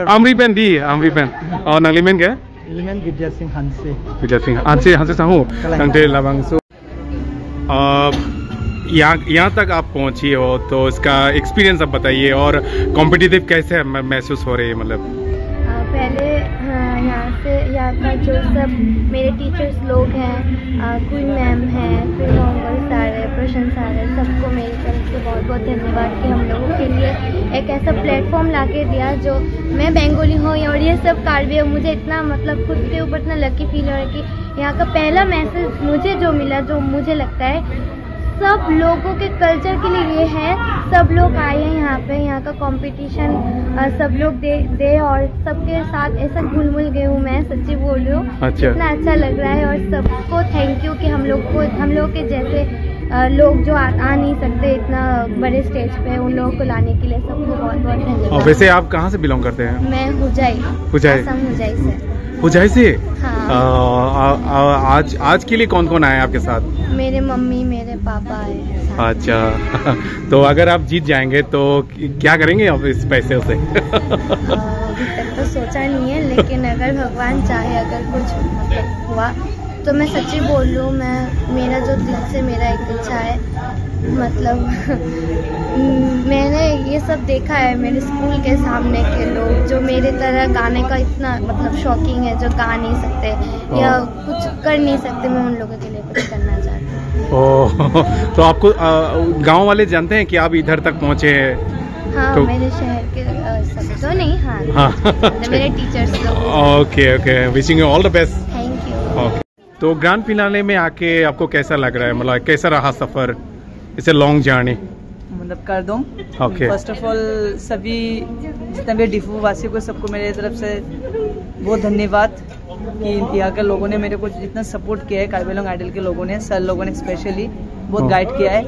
Amripen di, Amripen. Oh, nang limen ke? Limen Vidya Singh Hanse. Vidya Singh Hanse sangu. Nang de labang so. यहाँ तक आप पहुँची हो तो इसका experience आप बताइए और कॉम्पिटिटिव कैसे महसूस हो रही है मतलब? पहले यहाँ का जो सब मेरे टीचर्स लोग हैं, क्वीन मैम हैं, क्वीन मोहम्मद सर है, प्रशांत सर है, सबको मेरी तरफ से बहुत बहुत धन्यवाद कि हम लोगों के लिए एक ऐसा प्लेटफॉर्म ला के दिया। जो मैं बंगाली हूँ और ये सब कार्बी है, मुझे इतना मतलब खुद के ऊपर इतना लकी फील हो रहा है कि यहाँ का पहला मैसेज मुझे जो मिला, जो मुझे लगता है सब लोगों के कल्चर के लिए ये है। सब लोग आए हैं यहाँ पे, यहाँ का कंपटीशन सब लोग दे और सबके साथ ऐसा घुल मिल गए हूँ मैं, सच्ची बोल रही हूँ। अच्छा। इतना अच्छा लग रहा है और सबको थैंक यू कि हम लोग के जैसे लोग जो आ नहीं सकते इतना बड़े स्टेज पे, उन लोगों को लाने के लिए सबको बहुत बहुत धन्यवाद। वैसे आप कहाँ से बिलोंग करते हैं? मैं हुजाई से। हुजाई से? हाँ। आज के लिए कौन कौन आए आपके साथ? मेरे मम्मी मेरे पापा आए। अच्छा तो अगर आप जीत जाएंगे तो क्या करेंगे आप इस पैसे से? अभी तक तो सोचा नहीं है, लेकिन अगर भगवान चाहे, अगर कुछ मतलब हुआ तो मैं सच्ची बोल रही हूँ, मेरा जो दिल से मेरा एक इच्छा है, मतलब मैंने ये सब देखा है मेरे स्कूल के सामने के लोग जो मेरे तरह गाने का इतना मतलब शौकीन है, जो गा नहीं सकते या कुछ कर नहीं सकते, मैं उन लोगों के लिए कुछ करना चाहती हूँ। ओह, तो आपको गांव वाले जानते हैं कि आप इधर तक पहुँचे हैं? हाँ तो मेरे शहर के सब तो नहीं, हाँ मेरे टीचर्स लोग। Okay wishing you all the best. Thank you. तो ग्रैंड फिनाले में आके आपको कैसा लग रहा है, मतलब कैसा रहा सफर, इसे लॉन्ग जर्नी? मतलब कर दूँ। ओके। फर्स्ट ऑफ ऑल सभी जितने भी डिफू वासियों को सबको मेरे तरफ से बहुत धन्यवाद कि यहाँ के लोगों ने मेरे को जितना सपोर्ट किया है, कार्बी आंगलोंग आइडल के लोगों ने, सर लोगों ने स्पेशली बहुत गाइड किया है।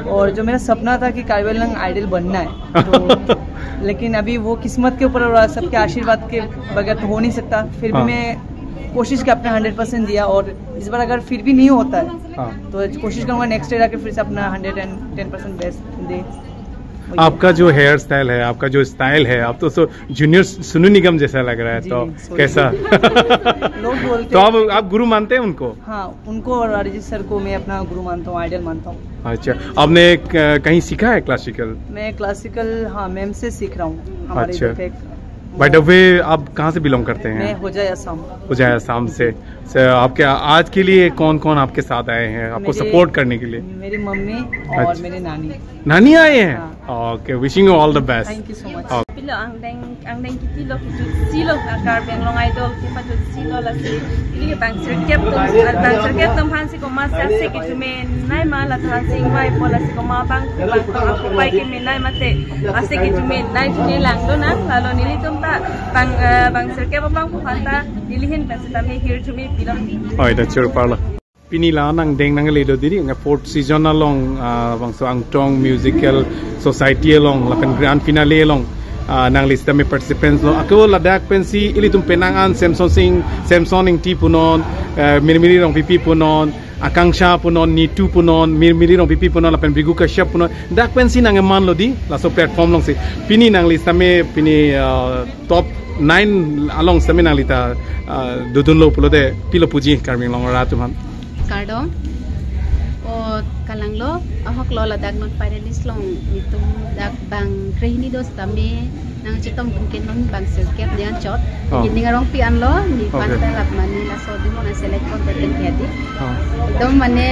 और जो मेरा सपना था कि कार्बी आंगलोंग आइडल बनना है तो लेकिन अभी वो किस्मत के ऊपर और सबके आशीर्वाद के बगैर तो हो नहीं सकता। फिर भी मैं कोशिश की अपना 100% दिया और इस बार अगर फिर भी नहीं होता है तो कोशिश करूँगा नेक्स्ट ईयर आके फिर से अपना 110% बेस्ट दे। आपका जो हेयर स्टाइल है, आपका जो स्टाइल है, आप तो जूनियर सोनू निगम जैसा लग रहा है, तो कैसा? लोग बोलते तो आप गुरु मानते हैं उनको? हाँ, उनको और अरिजीत सर को मैं अपना गुरु मानता हूँ, आइडल मानता हूँ। अच्छा, आपने कहीं सीखा है क्लासिकल? मैं क्लासिकल हाँ मैम से सीख रहा हूँ। हमारे बाय द वे आप कहाँ से बिलोंग करते हैं? मैं हुजाई असम। हुजाई असम से। आपके आज के लिए कौन कौन आपके साथ आए हैं आपको सपोर्ट करने के लिए? मेरी मम्मी और मेरी नानी। नानी आए हैं? Okay, wishing you all the best. Thank you so much. Bila ang kiti lo kijut silo KARBI ANGLONG IDOL kipa jut silo la si ili bang cirket tum hansi ko mas se kitu me nai ma la hansi ngwai pola si ko ma bang aku pai ki me nai mate ase kitu me nai tuni lang do na lalo nili tum ta bang cirket bang phanta nilihin pasita me here to me pilom oi da chur parla pini la nang deng nang le do diri nga fourth season along bang so angtong musical society along la pen grand finale along nang lista me participants lo ako ladak pensi ili tum penangan Samson ing ti punon mirmiri rong pipi punon Akanksha punon Nitu punon mirmiri rong pipi punon la pen Brigu Kashyap punon dak pensi nang man lo di la so platform long si pini nang lista me pini top 9 along sa me nang lita dudun lo pulo de pilo puji KARBI ANGLONG ra tu man Kardom o kalang lo ahok lo la dag not finalist long nitum dag bang krehini dos tami nang chitom mungkin non bang circuit dian chot ini ngarong pian lo ni panta lap mani la so di mona select kon beten kedi dom mane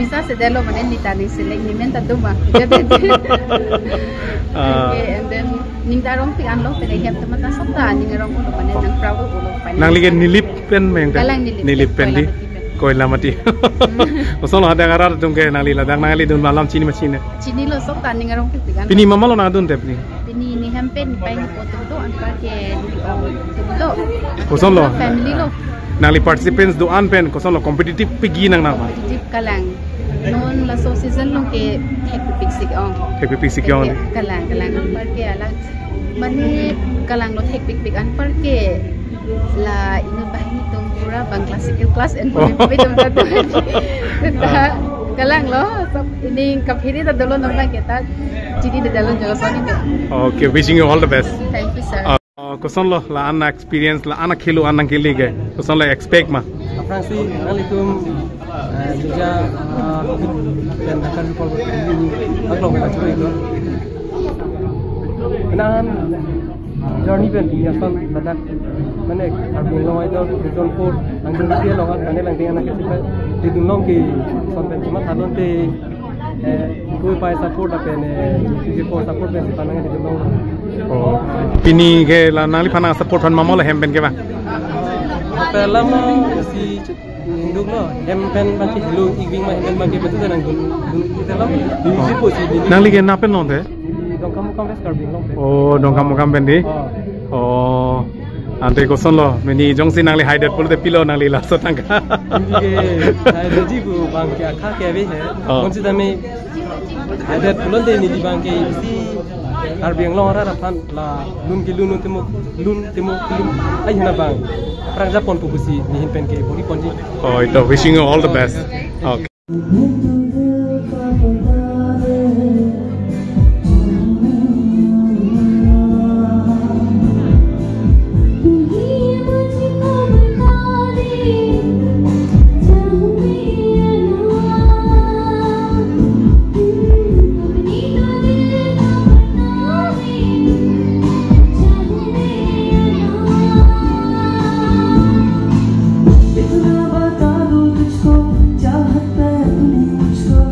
bisa sedelo mane ni tani select ni menta duma and then ning darong pian lo pele hem temata sota ni ngarong ulo mane nang proud ulo final nang ligen nilip pen meng nilip pen di koy lamati osolo ada garar tum ke nali ladang nali dun malam chini lo sok tan ngarong pigan pini mamalo na dun tepni pini ni hampen pai ni foto to anpa ke to osolo family lo nali participants do an pen osolo competitive pigi nang na competitive kalang non la so season lo ke happy pixik on kalang anpa ke ala mani kalang lo happy pig anpa ke la ino bahini tum pura bang classical class and pumi tum ta kalang lo sab ini kaphiri ta dolo namba kita chidi de dalon jalo soni te okay wishing you all the best thank you sir koson lo la ana experience la ana khelu ana kheli ge koson lo expect ma Fransi alikum ja dan akan pol aklong la choi do nan journey pen ya son badak mane KARBI ANGLONG IDOL season 4 ang dun dia longan kane lang dengan anak kita di dunong ki son pen cuma talon te ko pai support apen di for support pen panang di dunong oh pini ke la nali panang support pan mamol hem pen ke ba pelam si induk lo hem pen bangki hilu igwing ma hem bangki betu nang dun kita lam di posisi nali ke na pen non de dong kamu kam KARBI ANGLONG pen oh dong kamu kam pen di oh ante koson lo meni jongsi nangli hide pul de pilo nangli la so tangka hide ji bu bang ke akha ke be hai konsi dame hide pul de ni bang ke si KARBI ANGLONG ra phan la lun temu ai hina bang prang japon pu busi ni hin pen ke bori ponji oh ito wishing you all the best okay बता दूं तुझको चाहता है तूने मुझको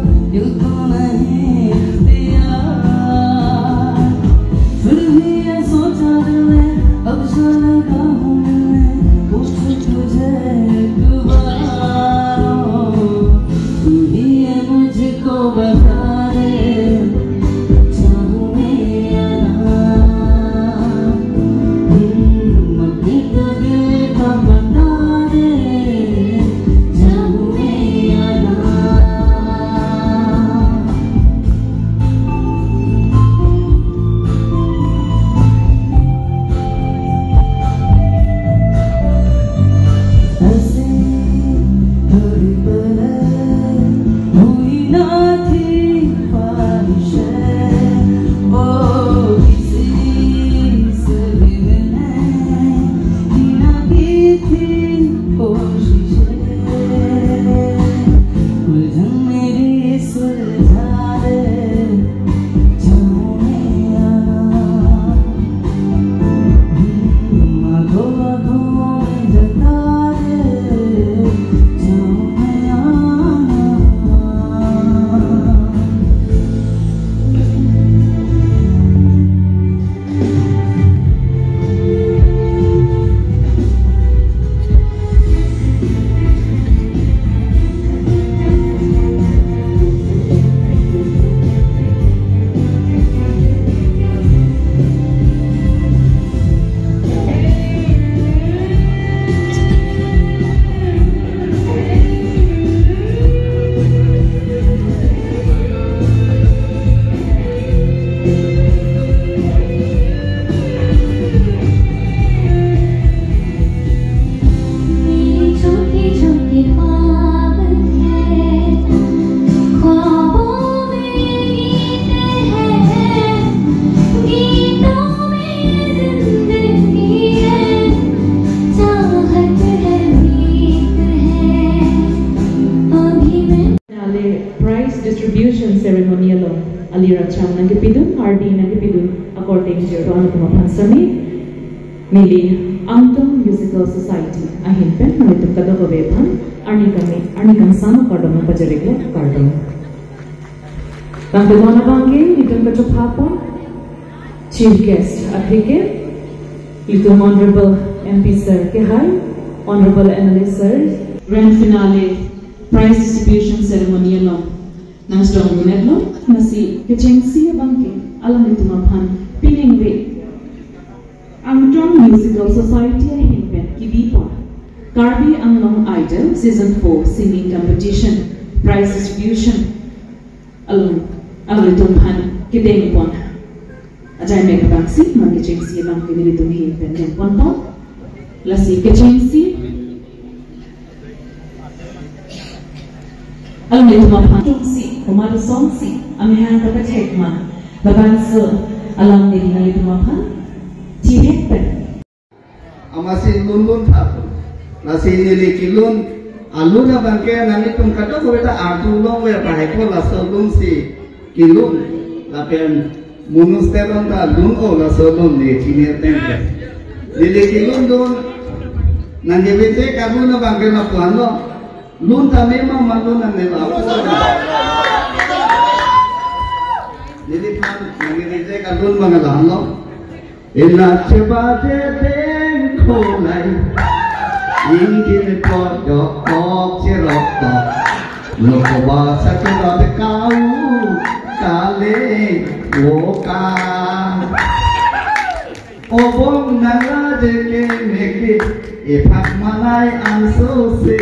alira chang nang pidun KARBI nang pidun according to ron kuma pansami mili Angtong Musical Society ahin pen noitum kado ko bepan arni kami sama kardom na pajaregla kardom bangke dona bangke itum kacho phapon chief guest athike itum honorable MP sir ke hai honorable analyst sir grand finale prize distribution ceremony lo nang strong unit lo nasi kechengsi bangke alam itum aphan pining be Angtong Musical Society Hinpen Kibipa KARBI Anglong Idol Season 4 Singing Competition Prize Distribution Along Han Kideng Pon Ajay Mega Bangsi Mang Kechengsi Bang Kinilitung Hinpen Den Pon Pon Lasi Kechengsi Along Han Tungsi Kumar Songsi Amihan Kata Tekma Babansu Alam Nilitung Han Amasi lun thap nasi nili kilun alu na bangke nani tum kato ko beta artu long we pai ko la solun si kilun la pen munus teron ta lun o la solun ni tine tempe nili kilun don nani bete kabu na bangke na plano lun ta me ma malu na ne la nili pan nani bete kalun mangalan lo Ina cebate tengko lai, ingin kodok kok cerok, loko bahasa cebate kau kale woka, obong nala jeke meke, epak malai anso se,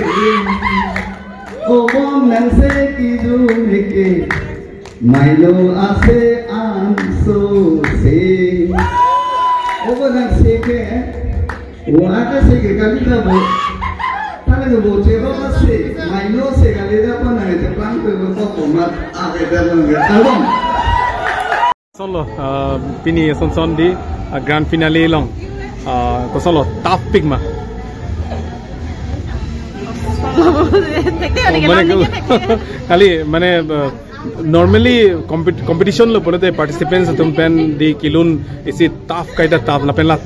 obong nang se kidu meke, mailo ase anso se. Obo nang seke, waka seke kali ka bo, talaga bo cero ka se, maino se kali da pa nang ito plan ko ko komat akita lang along. Solo pini son di grand finale long, ko solo tough pick ma. Kali mane normally competition lo pole participants tum pen di kilun isi tough kaida tough la pen la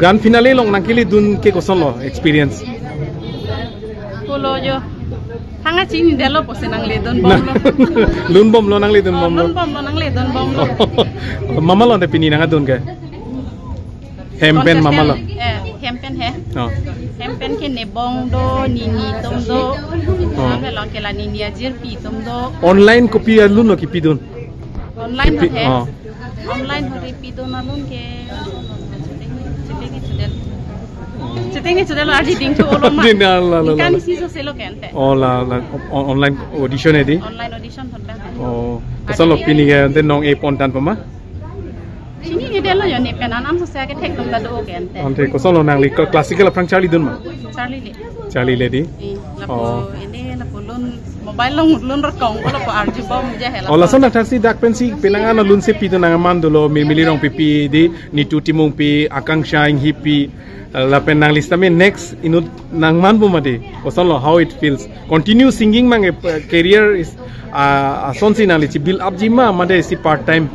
grand finale long nakili dun ke koson lo experience polo jo hanga chini delo pose nang le don bom lo lun bom lo nang le don bom lo lun bom lo nang le don bom lo mama lo te pini nang dun ke hempen mama lo hempen he hempen ke nebong do nini tom do ame lo ke la nini ajir pi tom do online copy alun no ki pidun online ho he online ho pi do na lun ke Cetengi sudah lo adi ding tu olom ma ikan isi so selo kente la online audition edi online audition honda kesalo pini ke den nong e pontan pama sini ni delo yo ne penanam so sa ke thek tum da do kente ante kesalo nang li classical aprang charlie dun ma charlie le di ini la pulun mobile long lun rakong ko ko arju bom je hela la son taxi dak pensi pelangan lun se pi do nang mandulo mili rong pipi di ni tu timung pi akanksha ing hipi la pen nang lista me next inut nang man bu made osalo how it feels continue singing mang career is son si nang li build up jima made si part time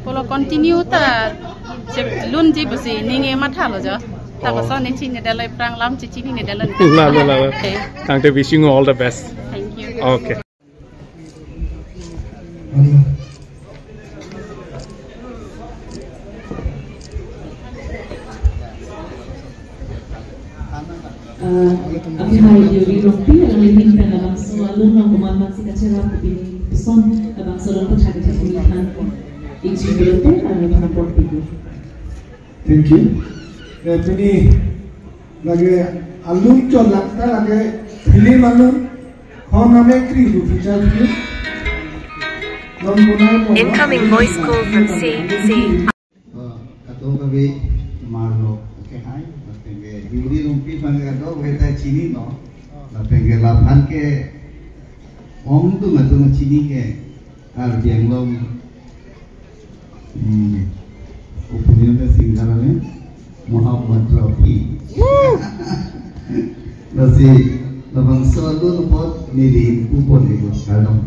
polo continue ta lun ji busi ninge matha lo jo ta ko son ni chini dalai prang lam chi chini ne dalan la thank you wishing you all the best thank you okay Abi hai di rompi ang limin pen abang so alun ng kumaman si kacera ko pini pison abang so lang pachagi sa kumihan ko ijibilote ang mga portigo. Thank you. Pini lagi alun cho lagta lagi film alun kau name kri du feature film. Incoming voice call from CC. Kato kabi marlo okay hai. Diri rumpi pangga do beta chini no la penge la phan ke om tu ngatu chini ke KARBI Anglong opinion de singgara le Muhammad Rafi nasi labang solo pot nili upon ego kalong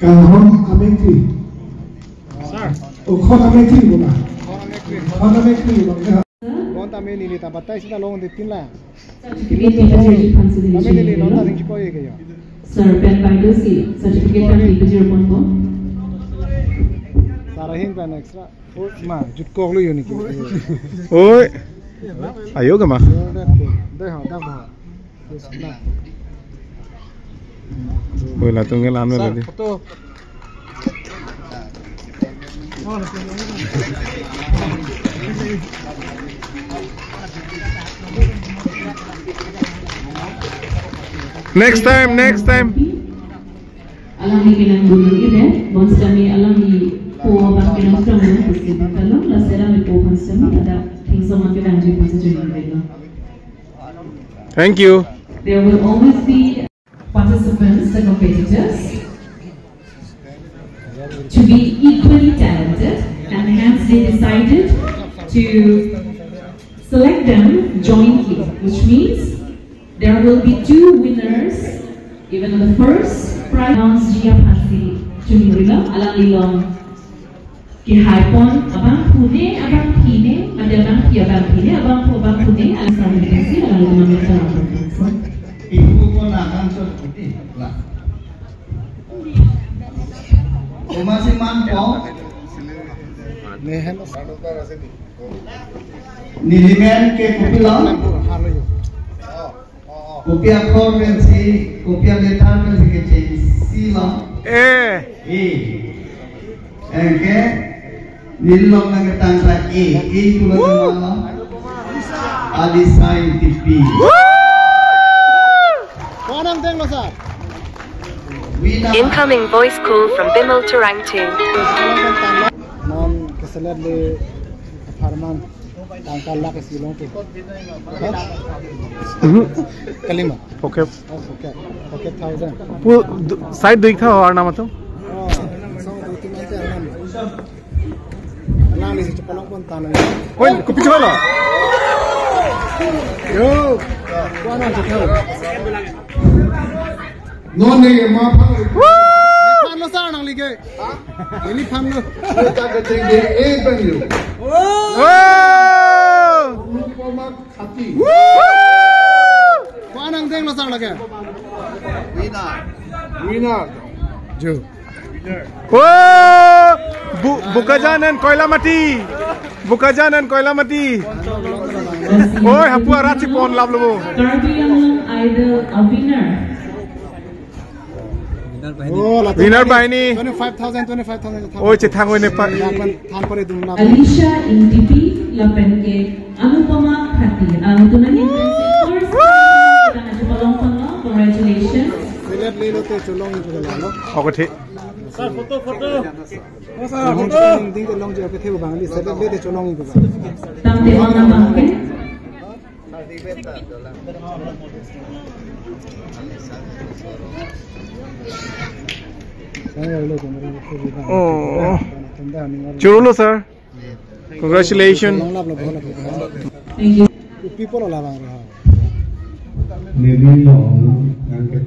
Kahon Amekri. Sir. Khon Amekri bola. Khon Amekri bola. Bon tame nili ta batai sita long de tin la. Tame nili long ta ding ko ye gaya. Sir, Ben Bible C. Certificate of People 0.1. Sarahin pa extra. Ma, jut ko lo yun ki. Oi. Ayo ga ma. Dai ha da ba. Oi la tung ngelan me lagi. Foto. Next time. Alam ni kinang gulong ide, once kami alam ni po bang kinang strong na kasi kalau la sera me po once kami ada things so much than you consider. Thank you. There will always be participants, the competitors, to be equally talented, and hence they decided to select them jointly, which means there will be 2 winners given the first prize. Announce Gia Pasi Chunirila Alalilong Kihaipon Abang Pune Abang Pine Madabang Pi Abang Pine Abang Pune Alasam Desi Alalilong Ibu pun akan seperti lah. Masih mampu. Nilimen ke kopi lo. Kopi akor pensi, kopi letar pensi ke si lo. Engke nilong nang tangsa pulau lo. Ali sain tipi. Incoming voice call from Bimal to Rangtu. Non keselat le farman tangkal la kesilong tu. Kalima. Okay. Okay. 1000. Side देखा और ना मतलब? Alang ni si cepalong pun tanah. Oi, kopi coba lo. Yo, kuana cakap. Non नहीं माँ Nepal lo sah nang lige. Ini pam lo. Kita ketinggi bangyu. Kuana nang deng lo sah lagi. Winner. Jo. Bukajanan koila mati. Bukajanan koila mati. Oi, hapua raci pon lab lo. KARBI Anglong Idol a winner. Winner by ni 25,000. Oh, cethang oi ne pa. Alicia Indipi Lapenke Anupama Khati. Tunani first congratulations. Select le lo te cholong ni lo. Okay. Sir, photo. Oh, sir, photo. Ding ke long je ke theu bang li select le te cholong ni ba. Tamde ona bangke. Oh, Churulo sir. Congratulations. Thank you. People all around. Maybe long and ke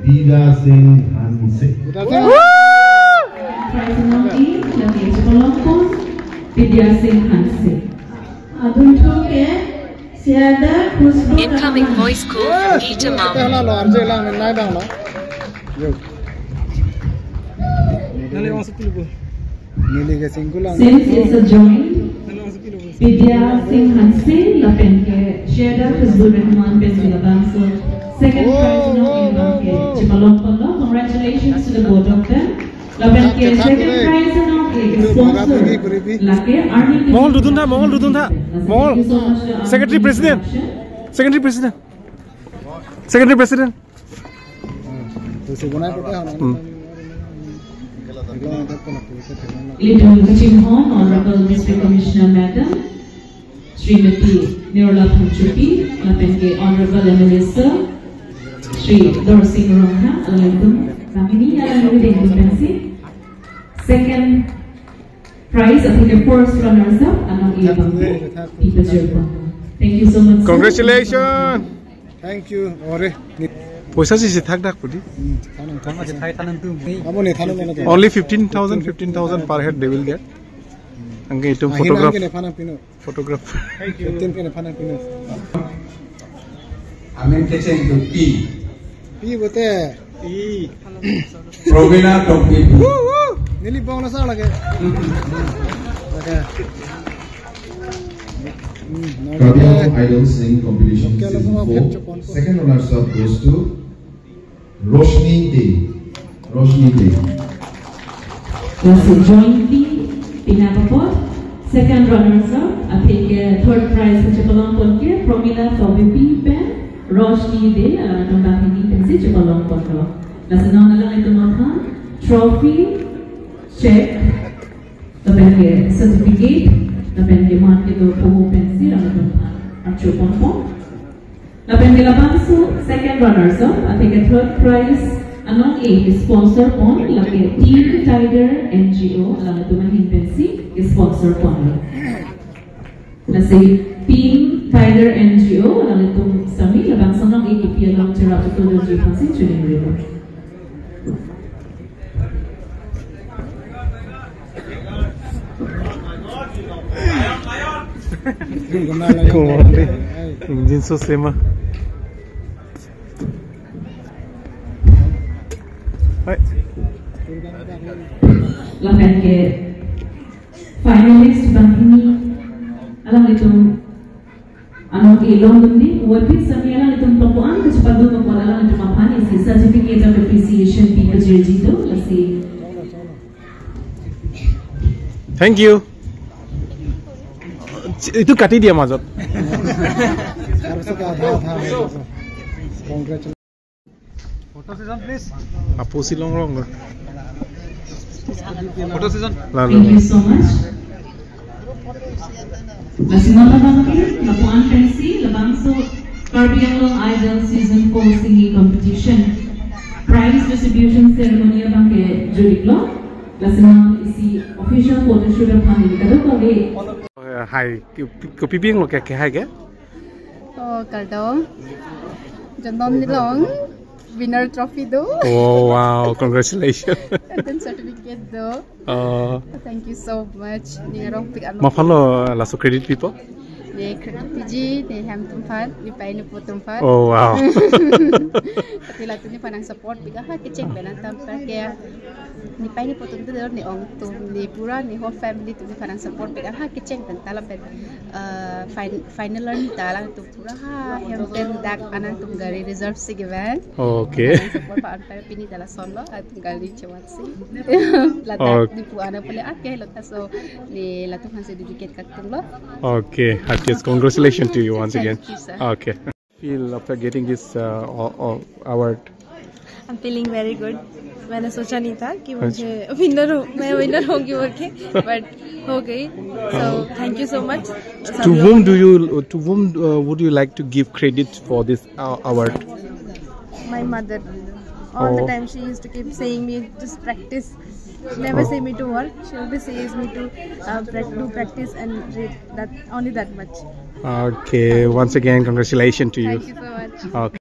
Vida Singh Hanse. Vidya Singh Hanse. Incoming voice call from Gita Mom. Since it's a joint, Vidya Singh Hanse, Lapenke, Sheda Fazlur Rahman, Bezila Banso, second prize in Lapenke, Chipalongpala. Congratulations to the both of them. Lapenke, second prize in sponsor, Lake, Army. Mohol Dudun tha. Mohol. Secretary President. Little Kachim Hon, Honorable District Commissioner Madam, Srimati Nirla Panchupi, Lapenke, Honorable MLA Sir, Sri Dorsing Rongha, Alaikum, Ramini, Alaikum, second prize, I think the first runners up, Thank you so much. Congratulations. Thank you. Ore. Poisa si thak dak pudi. Only 15,000 per head they will get. Angge itum photograph. Thank you. Amen kitchen to P. P bote. P. Provina to P. Nili bong na sa lage. KARBI Anglong Idol Sing Competition Season 4. Second runners up goes to Roshni Day. Roshni Day. That's a jointly Pinapapot. Second runners up. I think third prize for Chipalong Konke. Promila for VP Pen. Roshni Day. Alam itong bakini pensi Chipalong Konke. That's another lang itong mga trophy, check, the certificate. Lapen ke mat ke do po pensi la to acho pon lapen ke lapanso second runners up I think a third prize anong is sponsor on lake Team Tiger NGO la to mahin pensi is sponsor on la say Team Tiger NGO la to sami labang sanong ekipia lang tira to do ji pensi chune ribo Engine so sema. Hai. Lapan ke finalist bangini alam itu anong ilong ni wapit sa alam itu papuan kecepatan ng alam itu mapani si certificate of appreciation people dito lasi. Thank you. Itu kati dia mazot. Photo session please. Apu silong rong. Photo session. Thank you so much. Lasimata bangki, lapuan pensi, labangso KARBI Anglong Idol Season 4 Singing Competition. Prize distribution ceremony bangke juriklo. Lasimata isi official photo shoot bangki kado kali. Hai, kopi bing lo kayak hai ke? Oh, kaldo. Janton nilong winner trophy do. Oh wow, congratulations. And then certificate do. Thank you so much. Ni rong pick ano. Mafalo laso credit people. Ni credit PG, ni ham tempat, ni pai ni tempat. Oh wow. Tapi lah tu ni panang support, biga ha kecek benan tempat kaya. Ni pai ni potong tu ni ong tu ni pura ni whole family tu ni panang support, biga ha kecek dan talam pen final ni talang tu pura ha yang pen dak anan tu gari reserve si given. Okay. Support pa antar pini dalam solo atau gari cewat si. Latak di pu anak boleh akeh lepas so ni latu masih sedikit katung lo. Okay. Yes, congratulations to you once again. Thank you, sir. Okay. Feel after getting this award? I'm feeling very good. मैंने सोचा नहीं था कि मुझे मैं winner होंगी करके, but हो गई. So thank you so much. To whom would you like to give credit for this award? My mother. All the time she used to keep saying me just practice. Never say me to work. She always says me to do practice and read. That only that much. Okay. Once again, congratulations to you. Thank you so much. Okay.